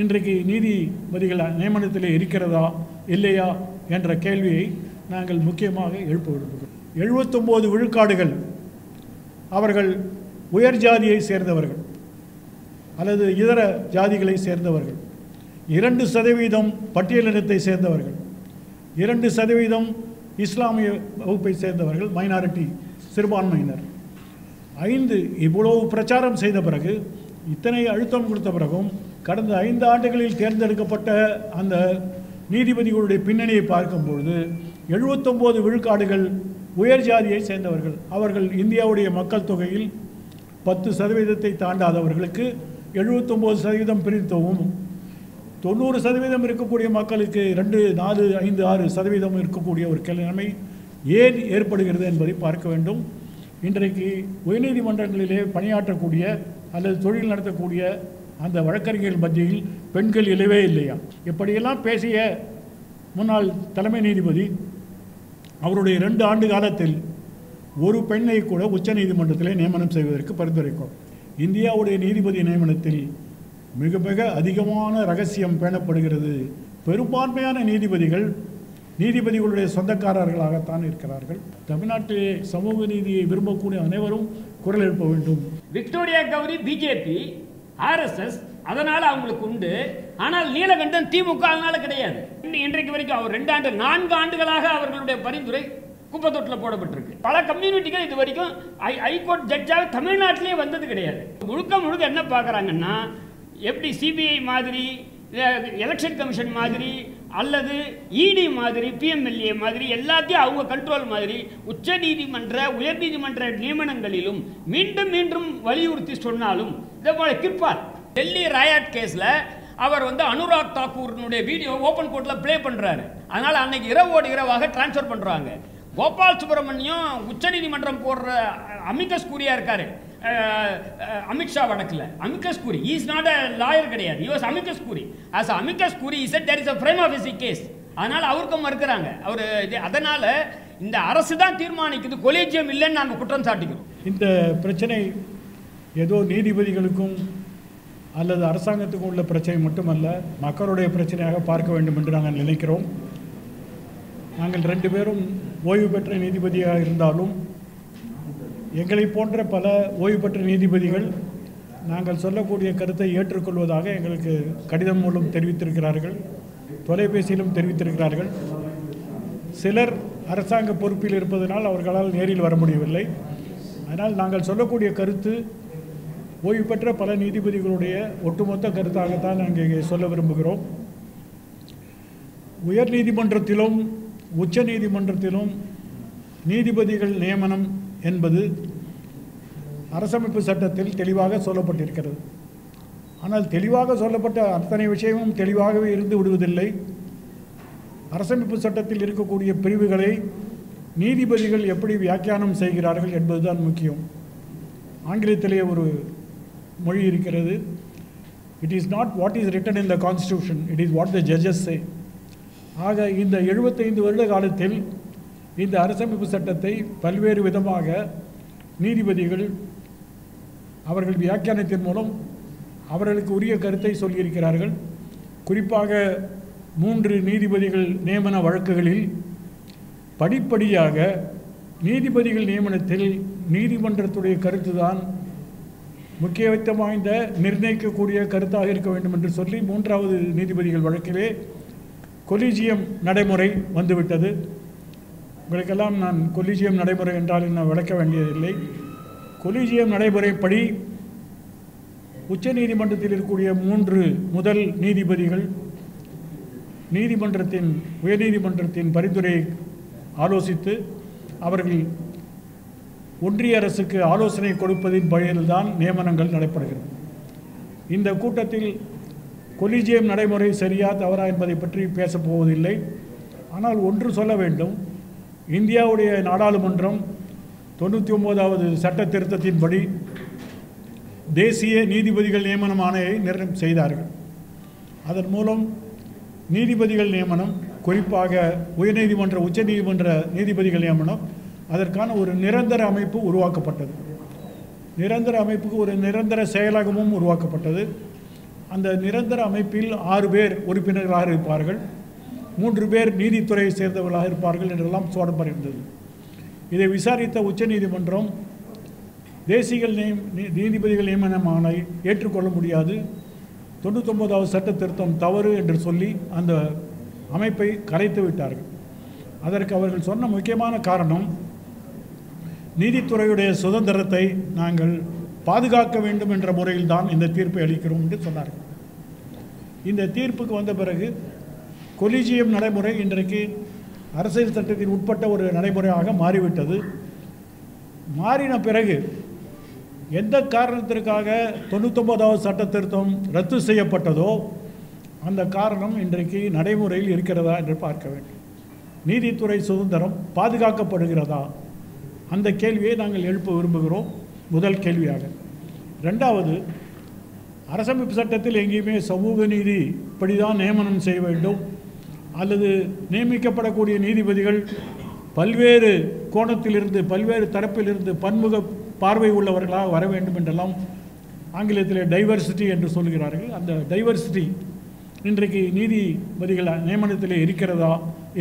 இன்றைக்கு நீதிபதிகள் நியமனத்திலே இருக்கிறதா இல்லையா என்ற கேள்வியை நாங்கள் முக்கியமாக எழுப்ப விரும்புகிறோம். 79 விழுக்காடுகள் அவர்கள் உயர் ஜாதியை சேர்ந்தவர்கள் அல்லது இதர ஜாதிகளை சேர்ந்தவர்கள், 2% பட்டியலினத்தை சேர்ந்தவர்கள், 2% இஸ்லாமிய வகுப்பை சேர்ந்தவர்கள், மைனாரிட்டி சிறுபான்மையினர். 5 இவ்வளவு பிரச்சாரம் செய்த பிறகு, இத்தனை அழுத்தம் கொடுத்த பிறகும் கடந்த 5 ஆண்டுகளில் தேர்ந்தெடுக்கப்பட்ட அந்த நீதிபதிகளுடைய பின்னணியை பார்க்கும்பொழுது 79 விழுக்காடுகள் உயர் ஜாதியை சேர்ந்தவர்கள். அவர்கள் இந்தியாவுடைய மக்கள் தொகையில் 10% தாண்டாதவர்களுக்கு 79% பிரித்தவும் 90% இருக்கக்கூடிய மக்களுக்கு 2, 4, 5, 6% இருக்கக்கூடிய ஒரு நிலைமை ஏன் ஏற்படுகிறது என்பதை பார்க்க வேண்டும். இன்றைக்கு உயர்நீதிமன்றங்களிலே பணியாற்றக்கூடிய அல்லது தொழில் நடத்தக்கூடிய அந்த வழக்கறிஞர்கள் மத்தியில் பெண்கள் இல்லவே இல்லையா? இப்படியெல்லாம் பேசிய முன்னாள் தலைமை நீதிபதி அவருடைய 2 ஆண்டு காலத்தில் ஒரு பெண்ணை கூட உச்ச நீதிமன்றத்தில் நியமனம் செய்வதற்கு பரிந்துரைக்கும். இந்தியாவுடைய நீதிபதி நியமனத்தில் மிக மிக அதிகமான ரகசியம் பேணப்படுகிறது. பெரும்பான்மையான நீதிபதிகளுடைய சொந்தக்காரர்களாகத்தான் இருக்கிறார்கள். தமிழ்நாட்டிலே சமூக நீதியை விரும்பக்கூடிய அனைவரும் குரல் எழுப்ப வேண்டும். விக்டோரியா கௌரி பிஜேபி, ஆர்எஸ்எஸ் அதனால அவங்களுக்கு உண்டு. ஆனால் நீலகண்டன் திமுக அதனால கிடையாது. இன்றைக்கு வரைக்கும் அவர் 4 ஆண்டுகளாக அவர்களுடைய பரிந்துரை குப்பத்தொட்டில் போடப்பட்டிருக்கு. பல கம்யூனிட்டிகள் இது வரைக்கும் ஹைகோர்ட் ஜட்ஜாக தமிழ்நாட்டிலே வந்தது கிடையாது. முழுக்க என்ன பார்க்குறாங்கன்னா, எப்படி சிபிஐ மாதிரி, எலெக்ஷன் கமிஷன் மாதிரி அல்லது இடி மாதிரி, பிஎம்எல்ஏ மாதிரி எல்லாத்தையும் அவங்க கண்ட்ரோல் மாதிரி உச்ச நீதிமன்ற உயர் நீதிமன்ற நியமனங்களிலும் மீண்டும் மீண்டும் வலியுறுத்தி சொன்னாலும் இதே போல கிற்பால் டெல்லி ராயட் கேஸில் அவர் அனுராக் தாக்கூரினுடைய வீடியோ ஓப்பன் கோர்ட்டில் ப்ளே பண்ணுறாரு. அதனால் அன்னைக்கு இரவோடு இரவாக டிரான்ஸ்ஃபர் பண்ணுறாங்க. கோபால் சுப்பிரமணியம் உச்ச நீதிமன்றம் போடுற அமிகஸ் கூரியா இருக்காரு அமித்ஷா வழக்கில். Amicus curiae is not a lawyer கிடையாது. இவர் amicus curiae. As amicus curiae is there is a prima facie case. அதனால் அவருக்கும் மறுக்கிறாங்க. அவர் அதனால் இந்த அரசு தான் தீர்மானிக்குது, கொலேஜியம் இல்லைன்னு நாங்கள் குற்றம் சாட்டிக்கிறோம். இந்த பிரச்சனை ஏதோ நீதிபதிகளுக்கும் அல்லது அரசாங்கத்துக்கும் உள்ள பிரச்சனை மட்டுமல்ல, மக்களுடைய பிரச்சனையாக பார்க்க வேண்டும் என்று நாங்கள் நினைக்கிறோம். நாங்கள் 2 பேரும் ஓய்வு பெற்ற நீதிபதியாக இருந்தாலும் எங்களை போன்ற பல ஓய்வு பெற்ற நீதிபதிகள் நாங்கள் சொல்லக்கூடிய கருத்தை ஏற்றுக்கொள்வதாக எங்களுக்கு கடிதம் மூலம் தெரிவித்திருக்கிறார்கள், தொலைபேசியிலும் தெரிவித்திருக்கிறார்கள். சிலர் அரசாங்க பொறுப்பில் இருப்பதனால் அவர்களால் நேரில் வர முடியவில்லை. அதனால் நாங்கள் சொல்லக்கூடிய கருத்து ஓய்வு பெற்ற பல நீதிபதிகளுடைய ஒட்டுமொத்த கருத்தாகத்தான் நாங்கள் இங்கே சொல்ல விரும்புகிறோம். உயர் நீதிமன்றத்திலும் உச்ச நீதிமன்றத்திலும் நீதிபதிகள் நியமனம் என்பது அரசமைப்பு சட்டத்தில் தெளிவாக சொல்லப்பட்டிருக்கிறது. ஆனால் தெளிவாக சொல்லப்பட்ட அத்தனை விஷயமும் தெளிவாகவே இருந்து விடுவதில்லை. அரசமைப்பு சட்டத்தில் இருக்கக்கூடிய பிரிவுகளை நீதிபதிகள் எப்படி வியாக்கியானம் செய்கிறார்கள் என்பதுதான் முக்கியம். ஆங்கிலத்திலே ஒரு மொழி இருக்கிறது, it is not what is written in the constitution, it is what the judges say. ஆக இந்த 75 வருட காலத்தில் இந்த அரசமைப்பு சட்டத்தை பல்வேறு விதமாக நீதிபதிகள் அவர்கள் வியாக்கியானத்தின் மூலம் அவர்களுக்கு உரிய கருத்தை சொல்லியிருக்கிறார்கள். குறிப்பாக 3 நீதிபதிகள் நியமன வழக்குகளில் படிப்படியாக நீதிபதிகள் நியமனத்தில் நீதிமன்றத்துடைய கருத்துதான் முக்கியத்துவம் வாய்ந்த நிர்ணயிக்கக்கூடிய கருத்தாக இருக்க வேண்டும் என்று சொல்லி 3வது நீதிபதிகள் வழக்கிலே கொலீஜியம் நடைமுறை வந்துவிட்டது. உங்களுக்கெல்லாம் நான் கொலீஜியம் நடைமுறை என்றால் என்ன விளக்க வேண்டியதில்லை. கொலீஜியம் நடைமுறைப்படி உச்ச நீதிமன்றத்தில் இருக்கக்கூடிய 3 முதல் நீதிபதிகள் உயர்நீதிமன்றத்தின் பரிந்துரையை ஆலோசித்து அவர்கள் ஒன்றிய அரசுக்கு ஆலோசனை கொடுப்பதின் வழியில்தான் நியமனங்கள் நடைபெறுகிறது. இந்த கூட்டத்தில் கொலீஜியம் நடைமுறை சரியா தவறா என்பதை பற்றி பேசப்போவதில்லை. ஆனால் ஒன்று சொல்ல வேண்டும், இந்தியாவுடைய நாடாளுமன்றம் 99வது சட்ட திருத்தத்தின்படி தேசிய நீதிபதிகள் நியமனம் ஆணையை நிர்ணயம் செய்தார்கள். அதன் மூலம் நீதிபதிகள் நியமனம், குறிப்பாக உயர்நீதிமன்ற உச்ச நீதிமன்ற நீதிபதிகள் நியமனம், அதற்கான ஒரு நிரந்தர அமைப்பு உருவாக்கப்பட்டது. நிரந்தர அமைப்புக்கு ஒரு நிரந்தர செயலகமும் உருவாக்கப்பட்டது. அந்த நிரந்தர அமைப்பில் 6 பேர் உறுப்பினர்களாக இருப்பார்கள், 3 பேர் நீதித்துறையை சேர்ந்தவர்களாக இருப்பார்கள் என்றெல்லாம் சொல்லப்படுகின்றது. இதை விசாரித்த உச்சநீதிமன்றம் தேசிய நீதிபதிகள் நியமனமானை ஏற்றுக்கொள்ள முடியாது, 99வது சட்ட திருத்தம் தவறு என்று சொல்லி அந்த அமைப்பை கலைத்து விட்டார்கள். அதற்கு அவர்கள் சொன்ன முக்கியமான காரணம், நீதித்துறையுடைய சுதந்திரத்தை நாங்கள் பாதுகாக்க வேண்டும் என்ற முறையில் தான் இந்த தீர்ப்பை அளிக்கிறோம் என்று சொன்னார்கள். இந்த தீர்ப்புக்கு வந்த பிறகு கொலிஜியம் நடைமுறை இன்றைக்கு அரசியல் சட்டத்தின் உட்பட்ட ஒரு நடைமுறையாக மாறிவிட்டது. மாறின பிறகு எந்த காரணத்திற்காக 99வது சட்ட திருத்தம் ரத்து செய்யப்பட்டதோ அந்த காரணம் இன்றைக்கு நடைமுறையில் இருக்கிறதா என்று பார்க்க வேண்டும். நீதித்துறை சுதந்திரம் பாதுகாக்கப்படுகிறதா? அந்த கேள்வியை நாங்கள் எழுப்ப விரும்புகிறோம், முதல் கேள்வியாக. ரெண்டாவது, அரசமைப்பு சட்டத்தில் எங்கேயுமே சமூக நீதி இப்படிதான் நியமனம் செய்ய வேண்டும் அல்லது நியமிக்கப்படக்கூடிய நீதிபதிகள் பல்வேறு கோணத்திலிருந்து பல்வேறு தரப்பிலிருந்து பன்முக பார்வை உள்ளவர்களாக வர வேண்டும் என்றெல்லாம் ஆங்கிலத்தில் டைவர்சிட்டி என்று சொல்கிறார்கள். அந்த டைவர்சிட்டி இன்றைக்கு நீதிபதிகள் நியமனத்திலே இருக்கிறதா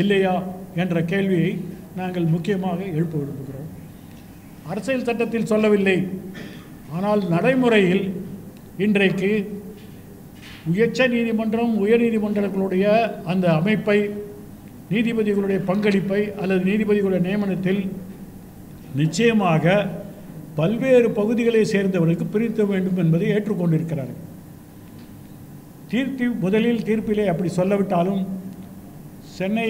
இல்லையா என்ற கேள்வியை நாங்கள் முக்கியமாக எழுப்ப விரும்புகிறோம். அரசியல் சட்டத்தில் சொல்லவில்லை, ஆனால் நடைமுறையில் இன்றைக்கு உயர்ச்ச நீதிமன்றம் உயர்நீதிமன்றங்களுடைய அந்த அமைப்பை, நீதிபதிகளுடைய பங்களிப்பை அல்லது நீதிபதிகளுடைய நியமனத்தில் நிச்சயமாக பல்வேறு பகுதிகளை சேர்ந்தவர்களுக்கு பிரிக்க வேண்டும் என்பதை ஏற்றுக்கொண்டிருக்கிறார்கள். முதலில் தீர்ப்பிலே அப்படி சொல்லவிட்டாலும் சென்னை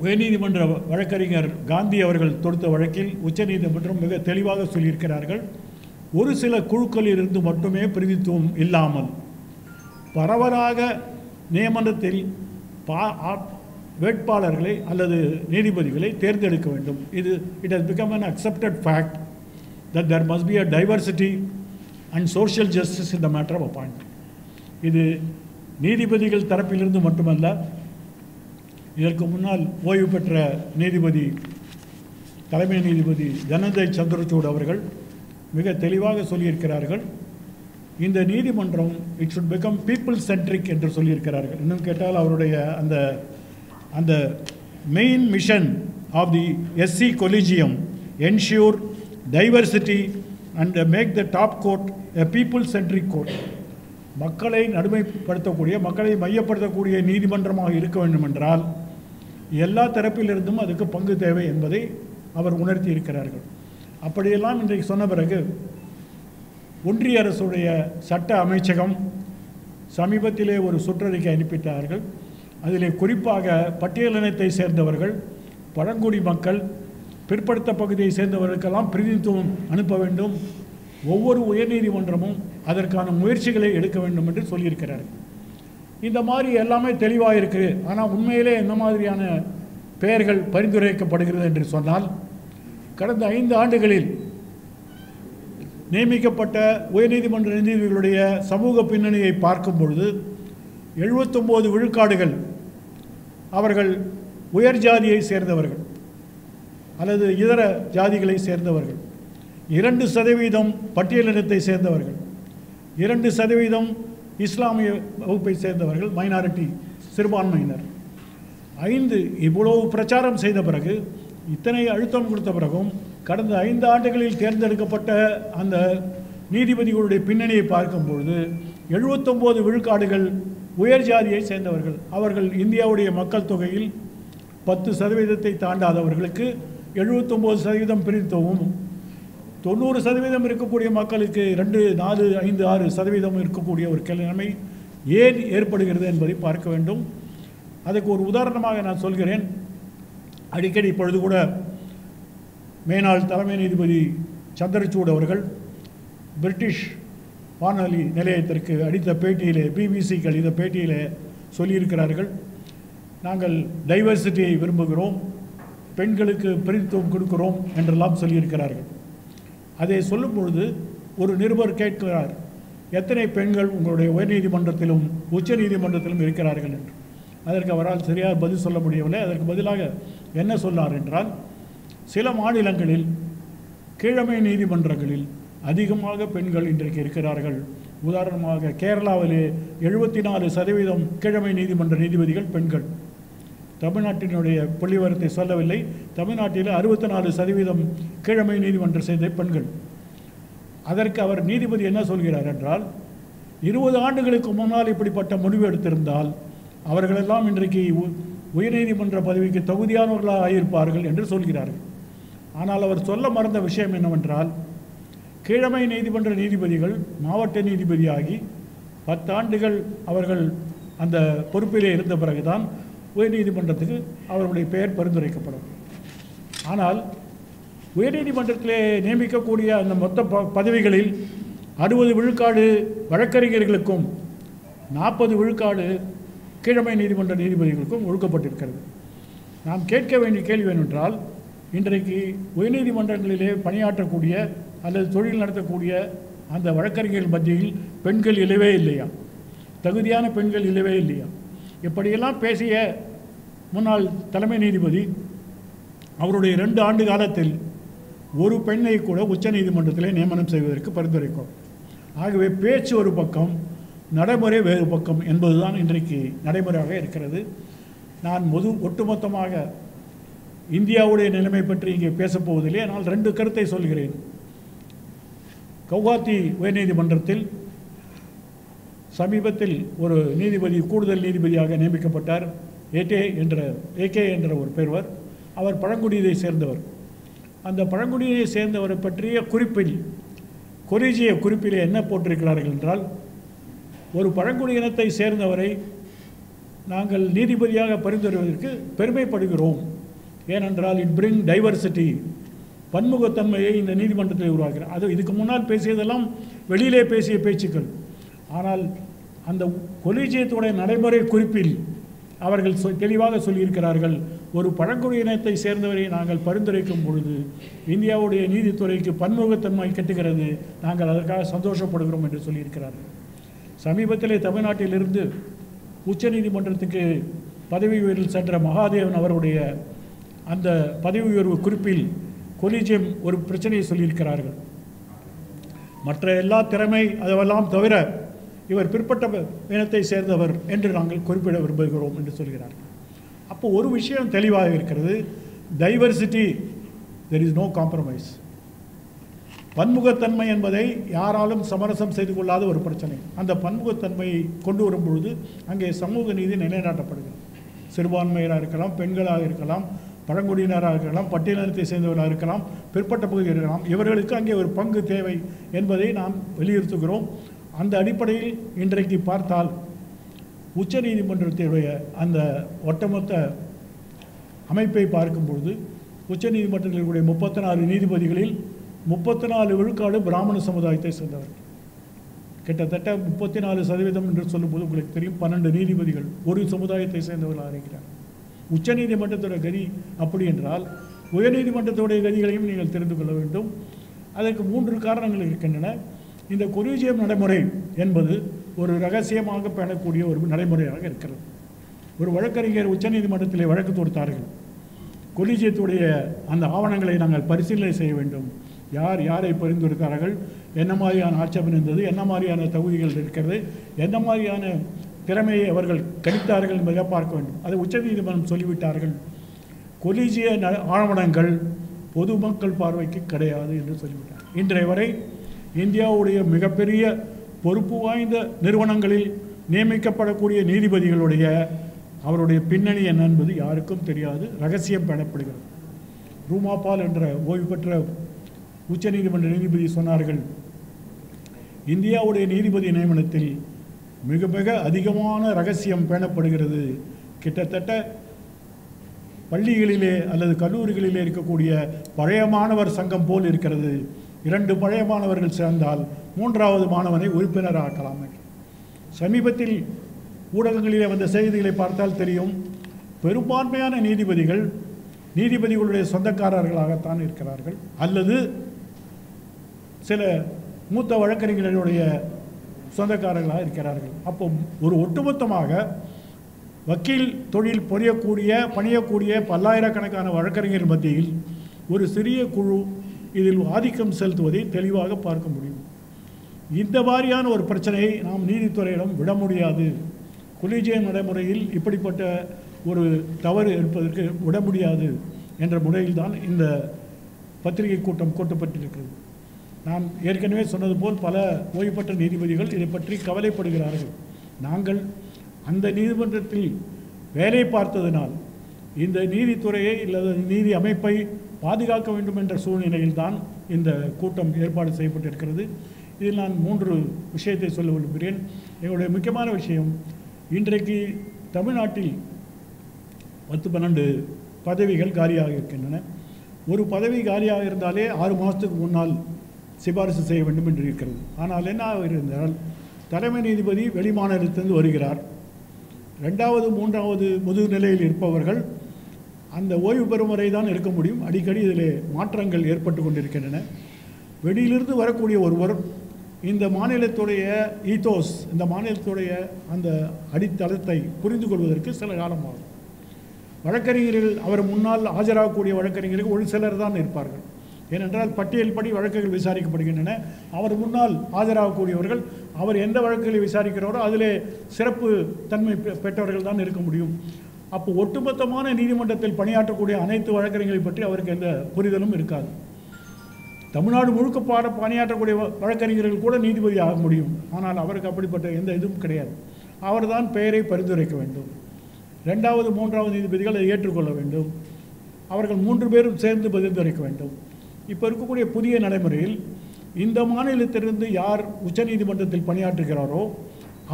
உயர்நீதிமன்ற வழக்கறிஞர் காந்தி அவர்கள் தொடுத்த வழக்கில் உச்சநீதிமன்றம் மிக தெளிவாக சொல்லியிருக்கிறார்கள், ஒரு சில குழுக்களில் இருந்து மட்டுமே பிரதித்துவம் இல்லாமல் பரவலாக நியமனத்தில் வேட்பாளர்களை அல்லது நீதிபதிகளை தேர்ந்தெடுக்க வேண்டும். it has become an accepted fact that there must be a diversity and social justice in the matter of appointment. இது நீதிபதிகள் தரப்பிலிருந்து மட்டுமல்ல, இதற்கு முன்னால் ஓய்வு பெற்ற நீதிபதி தலைமை நீதிபதி தனஞ்சய் சந்திரசூட் அவர்கள் மிக தெளிவாக சொல்லியிருக்கிறார்கள், இந்த நீதிமன்றம் it should become people centric என்று சொல்லியிருக்கிறார்கள். இன்னும் கேட்டால் அவருடைய அந்த main mission of the SC collegium ensure diversity and make the top court a people centric court. மக்களை நடுமைப்படுத்தக்கூடிய, மக்களை மையப்படுத்தக்கூடிய நீதிமன்றமாக இருக்க வேண்டும் என்றால் எல்லா தரப்பிலிருந்தும் அதுக்கு பங்கு தேவை என்பதை அவர் உணர்த்தி இருக்கிறார்கள். அப்படியெல்லாம் இன்றைக்கு சொன்ன பிறகு ஒன்றிய அரசுடைய சட்ட அமைச்சகம் சமீபத்திலே ஒரு சுற்றறிக்கை அனுப்பிட்டார்கள். அதிலே குறிப்பாக பட்டியலினத்தை சேர்ந்தவர்கள், பழங்குடி மக்கள், பிற்படுத்த பகுதியை சேர்ந்தவர்களுக்கெல்லாம் பிரதிநிதித்துவம் அனுப்ப வேண்டும், ஒவ்வொரு உயர்நீதிமன்றமும் அதற்கான முயற்சிகளை எடுக்க வேண்டும் என்று சொல்லியிருக்கிறார்கள். இந்த மாதிரி எல்லாமே தெளிவாக இருக்குது. ஆனால் உண்மையிலே என்ன மாதிரியான பெயர்கள் பரிந்துரைக்கப்படுகிறது என்று சொன்னால், கடந்த 5 ஆண்டுகளில் நியமிக்கப்பட்ட உயர்நீதிமன்ற நீதிபதிகளுடைய சமூக பின்னணியை பார்க்கும் பொழுது 79 விழுக்காடுகள் அவர்கள் உயர் ஜாதியை சேர்ந்தவர்கள் அல்லது இதர ஜாதிகளை சேர்ந்தவர்கள், 2% பட்டியலினத்தை சேர்ந்தவர்கள், 2% இஸ்லாமிய வகுப்பை சேர்ந்தவர்கள், மைனாரிட்டி சிறுபான்மையினர். 5 இவ்வளவு பிரச்சாரம் செய்த பிறகு, இத்தனை அழுத்தம் கொடுத்த பிறகும் கடந்த 5 ஆண்டுகளில் தேர்ந்தெடுக்கப்பட்ட அந்த நீதிபதிகளுடைய பின்னணியை பார்க்கும்பொழுது 79 விழுக்காடுகள் உயர் ஜாதியை சேர்ந்தவர்கள். அவர்கள் இந்தியாவுடைய மக்கள் தொகையில் 10% தாண்டாதவர்களுக்கு 79% பிரித்துவமும், 90% இருக்கக்கூடிய மக்களுக்கு 2, 4, 5, 6% இருக்கக்கூடிய ஒரு நிலைமை ஏன் ஏற்படுகிறது என்பதை பார்க்க வேண்டும். அதுக்கு ஒரு உதாரணமாக நான் சொல்கிறேன். அடிக்கடி இப்பொழுது கூட மேனாள் தலைமை நீதிபதி சந்திரசூட் அவர்கள் பிரிட்டிஷ் வானொலி நிலையத்திற்கு அளித்த பேட்டியிலே, பிபிசிக்கு அளித்த பேட்டியிலே சொல்லியிருக்கிறார்கள், நாங்கள் டைவர்சிட்டியை விரும்புகிறோம், பெண்களுக்கு பிரதித்துவம் கொடுக்கிறோம் என்றெல்லாம் சொல்லியிருக்கிறார்கள். அதை சொல்லும் பொழுது ஒரு நிருபர் கேட்கிறார், எத்தனை பெண்கள் உங்களுடைய உயர்நீதிமன்றத்திலும் உச்ச நீதிமன்றத்திலும் இருக்கிறார்கள் என்று. அதற்கு அவரால் சரியாக பதில் சொல்ல முடியவில்லை. அதற்கு பதிலாக என்ன சொன்னார் என்றால், சில மாநிலங்களில் கீழமை நீதிமன்றங்களில் அதிகமாக பெண்கள் இன்றைக்கு இருக்கிறார்கள், உதாரணமாக கேரளாவிலே 74% கீழமை நீதிமன்ற நீதிபதிகள் பெண்கள். தமிழ்நாட்டினுடைய புள்ளிவரத்தை சொல்லவில்லை. தமிழ்நாட்டில் 64% கீழமை நீதிமன்றம் செய்த பெண்கள். அதற்கு அவர் நீதிபதி என்ன சொல்கிறார் என்றால், 20 ஆண்டுகளுக்கு முன்னால் இப்படிப்பட்ட முடிவு எடுத்திருந்தால் அவர்களெல்லாம் இன்றைக்கு உயர்நீதிமன்ற பதவிக்கு தகுதியானவர்களாக ஆகியிருப்பார்கள் என்று சொல்கிறார்கள். ஆனால் அவர் சொல்ல மறந்த விஷயம் என்னவென்றால், கீழமை நீதிமன்ற நீதிபதிகள் மாவட்ட நீதிபதியாகி 10 ஆண்டுகள் அவர்கள் அந்த பொறுப்பிலே இருந்த பிறகுதான் உயர்நீதிமன்றத்துக்கு அவர்களுடைய பெயர் பரிந்துரைக்கப்படும். ஆனால் உயர்நீதிமன்றத்திலே நியமிக்கக்கூடிய அந்த மொத்த பதவிகளில் 60 விழுக்காடு வழக்கறிஞர்களுக்கும் 40 விழுக்காடு கீழமை நீதிமன்ற நீதிபதிகளுக்கும் ஒழுக்கப்பட்டிருக்கிறது. நாம் கேட்க வேண்டிய கேள்வி என்னவென்றால், இன்றைக்கு உயர்நீதிமன்றங்களிலே பணியாற்றக்கூடிய அல்லது தொழில் நடத்தக்கூடிய அந்த வழக்கறிஞர்கள் மத்தியில் பெண்கள் இல்லவே இல்லையா? தகுதியான பெண்கள் இல்லவே இல்லையா? இப்படியெல்லாம் பேசிய முன்னாள் தலைமை நீதிபதி அவருடைய 2 ஆண்டு காலத்தில் ஒரு பெண்ணை கூட உச்ச நீதிமன்றத்திலே நியமனம் செய்வதற்கு பரிந்துரைக்கும். ஆகவே பேச்சு ஒரு பக்கம், நடைமுறை வேறு பக்கம் என்பதுதான் இன்றைக்கு நடைமுறையாக இருக்கிறது. நான் ஒட்டுமொத்தமாக இந்தியாவுடைய நிலைமை பற்றி இங்கே பேசப்போவதில்லை. ஆனால் 2 கருத்தை சொல்கிறேன். கவுஹாத்தி உயர்நீதிமன்றத்தில் சமீபத்தில் ஒரு நீதிபதி கூடுதல் நீதிபதியாக நியமிக்கப்பட்டார். ஏகே என்ற ஒரு பெறுவர். அவர் பழங்குடியை சேர்ந்தவர். அந்த பழங்குடியை சேர்ந்தவரை பற்றிய குறிப்பில், கொலிஜிய குறிப்பிலே என்ன போட்டிருக்கிறார்கள் என்றால், ஒரு பழங்குடியினத்தை சேர்ந்தவரை நாங்கள் நீதிபதியாக பரிந்துரைவதற்கு பெருமைப்படுகிறோம். ஏனென்றால் இட் பிரிங் டைவர்சிட்டி, பன்முகத்தன்மையை இந்த நீதிமன்றத்தில் உருவாக்குகிறார். அது இதுக்கு முன்னால் பேசியதெல்லாம் வெளியிலே பேசிய பேச்சுக்கள். ஆனால் அந்த கொலிஜியத்துடைய நடைமுறை குறிப்பில் அவர்கள் தெளிவாக சொல்லியிருக்கிறார்கள், ஒரு பழங்குடியினத்தை சேர்ந்தவரை நாங்கள் பரிந்துரைக்கும் பொழுது இந்தியாவுடைய நீதித்துறைக்கு பன்முகத்தன்மை கட்டுகிறது, நாங்கள் அதற்காக சந்தோஷப்படுகிறோம் என்று சொல்லியிருக்கிறார்கள். சமீபத்திலே தமிழ்நாட்டிலிருந்து உச்ச நீதிமன்றத்துக்கு பதவி உயர்வில் சென்ற மகாதேவன் அவருடைய அந்த பதவி உயர்வு குறிப்பில் கொலிஜியம் ஒரு பிரச்சனையை சொல்லியிருக்கிறார்கள். மற்ற எல்லா திறமை அதெல்லாம் தவிர இவர் பிற்பட்ட இனத்தை சேர்ந்தவர் என்று நாங்கள் குறிப்பிட விரும்புகிறோம் என்று சொல்கிறார்கள். அப்போ ஒரு விஷயம் தெளிவாக இருக்கிறது, diversity, there is no compromise. பன்முகத்தன்மை என்பதை யாராலும் சமரசம் செய்து கொள்ளாத ஒரு பிரச்சனை. அந்த பன்முகத்தன்மையை கொண்டு வரும்பொழுது அங்கே சமூக நீதி நிலைநாட்டப்படுகிறது. சிறுபான்மையராக இருக்கலாம், பெண்களாக இருக்கலாம், பழங்குடியினராக இருக்கலாம், பட்டியலினத்தை சேர்ந்தவர்களாக இருக்கலாம், பிற்பட்ட பகுதியில் இருக்கலாம், இவர்களுக்கு அங்கே ஒரு பங்கு தேவை என்பதை நாம் வலியுறுத்துகிறோம். அந்த அடிப்படையில் இன்றைக்கு பார்த்தால் உச்ச நீதிமன்றத்தினுடைய அந்த ஒட்டுமொத்த அமைப்பை பார்க்கும்பொழுது உச்ச நீதிமன்றத்தினுடைய 34 நீதிபதிகளில் 34 விழுக்காடு பிராமண சமுதாயத்தை சேர்ந்தவர்கள். கிட்டத்தட்ட 34% என்று சொல்லும்போது உங்களுக்கு தெரியும், 12 நீதிபதிகள் ஒரு சமுதாயத்தை சேர்ந்தவர்களாக இருக்கிறார். உச்ச நீதிமன்றத்தோட கதி அப்படி என்றால் உயர்நீதிமன்றத்துடைய கதிகளையும் நீங்கள் தெரிந்து கொள்ள வேண்டும். அதற்கு 3 காரணங்கள் இருக்கின்றன. இந்த கொலிஜியம் நடைமுறை என்பது ஒரு ரகசியமாக பெறக்கூடிய ஒரு நடைமுறையாக இருக்கிறது. ஒரு வழக்கறிஞர் உச்ச நீதிமன்றத்திலே வழக்கு தொடுத்தார்கள். கொலிஜியத்துடைய அந்த ஆவணங்களை நாங்கள் பரிசீலனை செய்ய வேண்டும். யார் யாரை பரிந்துரைத்தார்கள், என்ன மாதிரியான ஆட்சேபம் இருந்தது, என்ன மாதிரியான தகுதிகள் இருக்கிறது, என்ன மாதிரியான திறமையை அவர்கள் கணித்தார்கள் என்பதை பார்க்க வேண்டும். அதை உச்ச நீதிமன்றம் சொல்லிவிட்டார்கள். கொலிஜிய ஆவணங்கள் பொதுமக்கள் பார்வைக்கு கிடையாது என்று சொல்லிவிட்டார். இன்றைய வரை இந்தியாவுடைய மிகப்பெரிய பொறுப்பு வாய்ந்த நிறுவனங்களில் நியமிக்கப்படக்கூடிய நீதிபதிகளுடைய அவருடைய பின்னணி என்ன என்பது யாருக்கும் தெரியாது, ரகசியம் பேணப்படுகிறது. ரூமாபால் என்ற ஓய்வு பெற்ற உச்ச நீதிமன்ற நீதிபதி சொன்னார்கள், இந்தியாவுடைய நீதிபதி நியமனத்தில் மிக மிக அதிகமான ரகசியம் பேணப்படுகிறது. கிட்டத்தட்ட பள்ளிகளிலே அல்லது கல்லூரிகளிலே இருக்கக்கூடிய பழைய மாணவர் சங்கம் போல் இருக்கிறது. 2 பழைய மாணவர்கள் சேர்ந்தால் 3வது மாணவனை உறுப்பினராக்கலாம் என்று. சமீபத்தில் ஊடகங்களிலே வந்த செய்திகளை பார்த்தால் தெரியும், பெரும்பான்மையான நீதிபதிகளுடைய சொந்தக்காரர்களாகத்தான் இருக்கிறார்கள் அல்லது சில மூத்த வழக்கறிஞர்களுடைய சொந்தக்காரர்களாக இருக்கிறார்கள். அப்போ ஒரு ஒட்டுமொத்தமாக வக்கீல் தொழில் பணியக்கூடிய பல்லாயிரக்கணக்கான வழக்கறிஞர் மத்தியில் ஒரு சிறிய குழு இதில் ஆதிக்கம் செலுத்துவதை தெளிவாக பார்க்க முடியும். இந்த மாதிரியான ஒரு பிரச்சனையை நாம் நீதித்துறையிடம் விட முடியாது. கொலிஜியம் நடைமுறையில் இப்படிப்பட்ட ஒரு தவறு இருப்பதற்கு விட முடியாது என்ற முறையில் தான் இந்த பத்திரிகை கூட்டம் கூட்டப்பட்டிருக்கிறது. நான் ஏற்கனவே சொன்னது போல் பல ஓய்வு பெற்ற நீதிபதிகள் இதை பற்றி கவலைப்படுகிறார்கள். நாங்கள் அந்த நீதிமன்றத்தில் வேலை பார்த்ததினால் இந்த நீதித்துறையை அல்லது நீதி அமைப்பை பாதுகாக்க வேண்டும் என்ற சூழ்நிலையில் தான் இந்த கூட்டம் ஏற்பாடு செய்யப்பட்டிருக்கிறது. இதில் நான் 3 விஷயத்தை சொல்ல விரும்புகிறேன். எங்களுடைய முக்கியமான விஷயம், இன்றைக்கு தமிழ்நாட்டில் 10-12 பதவிகள் காலியாக இருக்கின்றன. ஒரு பதவி காலியாக இருந்தாலே 6 மாதத்துக்கு முன்னால் சிபாரிசு செய்ய வேண்டும் என்று இருக்கிறது. ஆனால் என்ன இருந்தால் தலைமை நீதிபதி வெளிமாநிலத்திலிருந்து வருகிறார். 2வது 3வது முதுநிலையில் இருப்பவர்கள் அந்த ஓய்வு பெறும் வரை தான் இருக்க முடியும். அடிக்கடி இதில் மாற்றங்கள் ஏற்பட்டு கொண்டிருக்கின்றன. வெளியிலிருந்து வரக்கூடிய ஒருவர் இந்த மாநிலத்துடைய ஈத்தோஸ், இந்த மாநிலத்துடைய அந்த அடித்தளத்தை புரிந்து கொள்வதற்கு சில காலமாகும். வழக்கறிஞர்கள் அவர் முன்னால் ஆஜராகக்கூடிய வழக்கறிஞர்கள் ஒரு சிலர் தான் இருப்பார்கள். ஏனென்றால் பட்டியல் படி வழக்குகள் விசாரிக்கப்படுகின்றன. அவர் முன்னால் ஆஜராகக்கூடியவர்கள் அவர் எந்த வழக்குகளை விசாரிக்கிறாரோ அதிலே சிறப்பு தன்மை பெற்றவர்கள் தான் இருக்க முடியும். அப்போ ஒட்டுமொத்தமான நீதிமன்றத்தில் பணியாற்றக்கூடிய அனைத்து வழக்கறிஞர்களை பற்றி அவருக்கு எந்த புரிதலும் இருக்காது. தமிழ்நாடு முழுக்க பணியாற்றக்கூடிய வழக்கறிஞர்கள் கூட நீதிபதி ஆக முடியும். ஆனால் அவருக்கு அப்படிப்பட்ட எந்த இதுவும் கிடையாது. அவர்தான் பெயரை பரிந்துரைக்க வேண்டும். 2வது 3வது நீதிபதிகள் அதை ஏற்றுக்கொள்ள வேண்டும். அவர்கள் 3 பேரும் சேர்ந்து பரிந்துரைக்க வேண்டும். இப்போ இருக்கக்கூடிய புதிய நடைமுறையில் இந்த மாநிலத்திலிருந்து யார் உச்சநீதிமன்றத்தில் பணியாற்றுகிறாரோ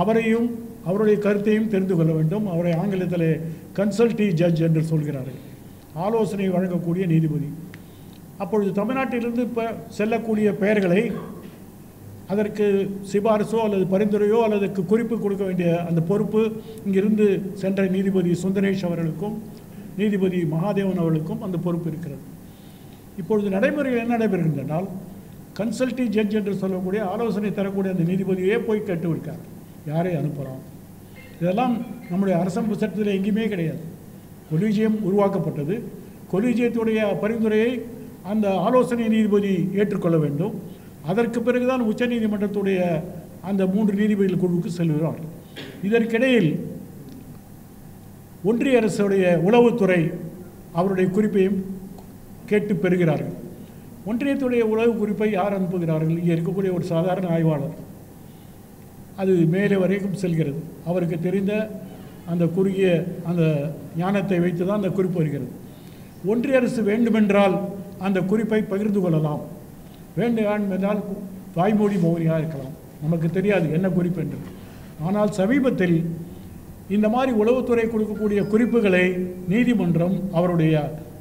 அவரையும் அவருடைய கருத்தையும் தெரிந்து கொள்ள வேண்டும். அவரை ஆங்கிலத்தில் கன்சல்டிவ் ஜட்ஜ் என்று சொல்கிறார்கள், ஆலோசனை வழங்கக்கூடிய நீதிபதி. அப்பொழுது தமிழ்நாட்டிலிருந்து இப்போ செல்லக்கூடிய பெயர்களை அதற்கு சிபாரிசோ அல்லது பரிந்துரையோ அல்லது குறிப்பு கொடுக்க வேண்டிய அந்த பொறுப்பு இங்கிருந்து சென்ற நீதிபதி சுந்தரேஷ் அவர்களுக்கும் நீதிபதி மகாதேவன் அவர்களுக்கும் அந்த பொறுப்பு இருக்கிறது. இப்பொழுது நடைமுறையில் என்ன நடைபெறுகின்றனால் கன்சல்டிவ் ஜட்ஜ் என்று சொல்லக்கூடிய ஆலோசனை தரக்கூடிய அந்த நீதிபதியே போய் கேட்டுவிருக்கார் யாரை அனுப்பலாம். இதெல்லாம் நம்முடைய அரசமைப்பு சட்டத்தில் எங்கேயுமே கிடையாது. கொலிஜியம் உருவாக்கப்பட்டது. கொலிஜியத்துடைய பரிந்துரையை அந்த ஆலோசனை நீதிபதி ஏற்றுக்கொள்ள வேண்டும். அதற்கு பிறகுதான் உச்சநீதிமன்றத்துடைய அந்த 3 நீதிபதிகள் குழுவுக்கு செல்கிறார். இதற்கிடையில் ஒன்றிய அரசுடைய உளவுத்துறை அவருடைய குறிப்பையும் கேட்டு பெறுகிறார்கள். ஒன்றியத்துடைய உளவு குறிப்பை யார் அனுப்புகிறார்கள்? இங்கே இருக்கக்கூடிய ஒரு சாதாரண ஆய்வாளர். அது மேலே வரைக்கும் செல்கிறது. அவருக்கு தெரிந்த அந்த குறுகிய அந்த ஞானத்தை வைத்து தான் அந்த குறிப்பு வருகிறது. ஒன்றிய அரசு வேண்டுமென்றால் அந்த குறிப்பை பகிர்ந்து கொள்ளலாம், வேண்டுமென்றால் வாய்மொழி மௌனியாக இருக்கலாம், நமக்கு தெரியாது என்ன குறிப்பு என்று. ஆனால் சமீபத்தில் இந்த மாதிரி உளவுத்துறை கொடுக்கக்கூடிய குறிப்புகளை நீதிமன்றம் அவருடைய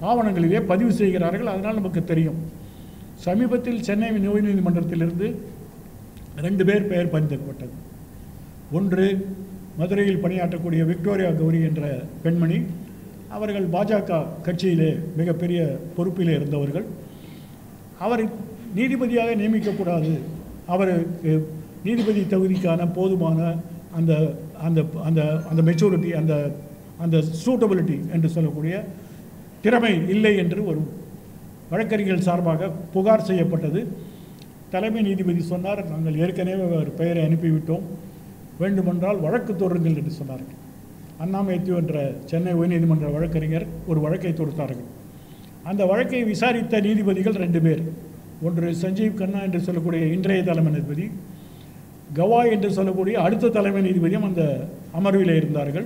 ஆவணங்களிலே பதிவு செய்கிறார்கள். அதனால் நமக்கு தெரியும். சமீபத்தில் சென்னை உயர்நீதிமன்றத்திலிருந்து 2 பேர் பெயர் பரிந்துரைக்கப்பட்டது. ஒன்று மதுரையில் பணியாற்றக்கூடிய விக்டோரியா கௌரி என்ற பெண்மணி. அவர்கள் பாஜக கட்சியிலே மிகப்பெரிய பொறுப்பிலே இருந்தவர்கள். அவர் நீதிபதியாக நியமிக்கக்கூடாது, அவருக்கு நீதிபதி தகுதிக்கான போதுமான அந்த அந்த அந்த அந்த மெச்சூரிட்டி, அந்த அந்த சூட்டபிலிட்டி என்று சொல்லக்கூடிய திறமை இல்லை என்று ஒரு வழக்கறிஞர்கள் சார்பாக புகார் செய்யப்பட்டது. தலைமை நீதிபதி சொன்னார், நாங்கள் ஏற்கனவே ஒரு பெயரை அனுப்பிவிட்டோம், வேண்டுமென்றால் வழக்கு தொடருங்கள் என்று சொன்னார்கள். அண்ணா மேத்யூ என்ற சென்னை உயர்நீதிமன்ற வழக்கறிஞர் ஒரு வழக்கை தொடுத்தார்கள். அந்த வழக்கை விசாரித்த நீதிபதிகள் 2 பேர். ஒன்று சஞ்சீவ் கண்ணா என்று சொல்லக்கூடிய இன்றைய தலைமை நீதிபதி, கவாய் என்று சொல்லக்கூடிய அடுத்த தலைமை நீதிபதியும் அந்த அமர்வில் இருந்தார்கள்.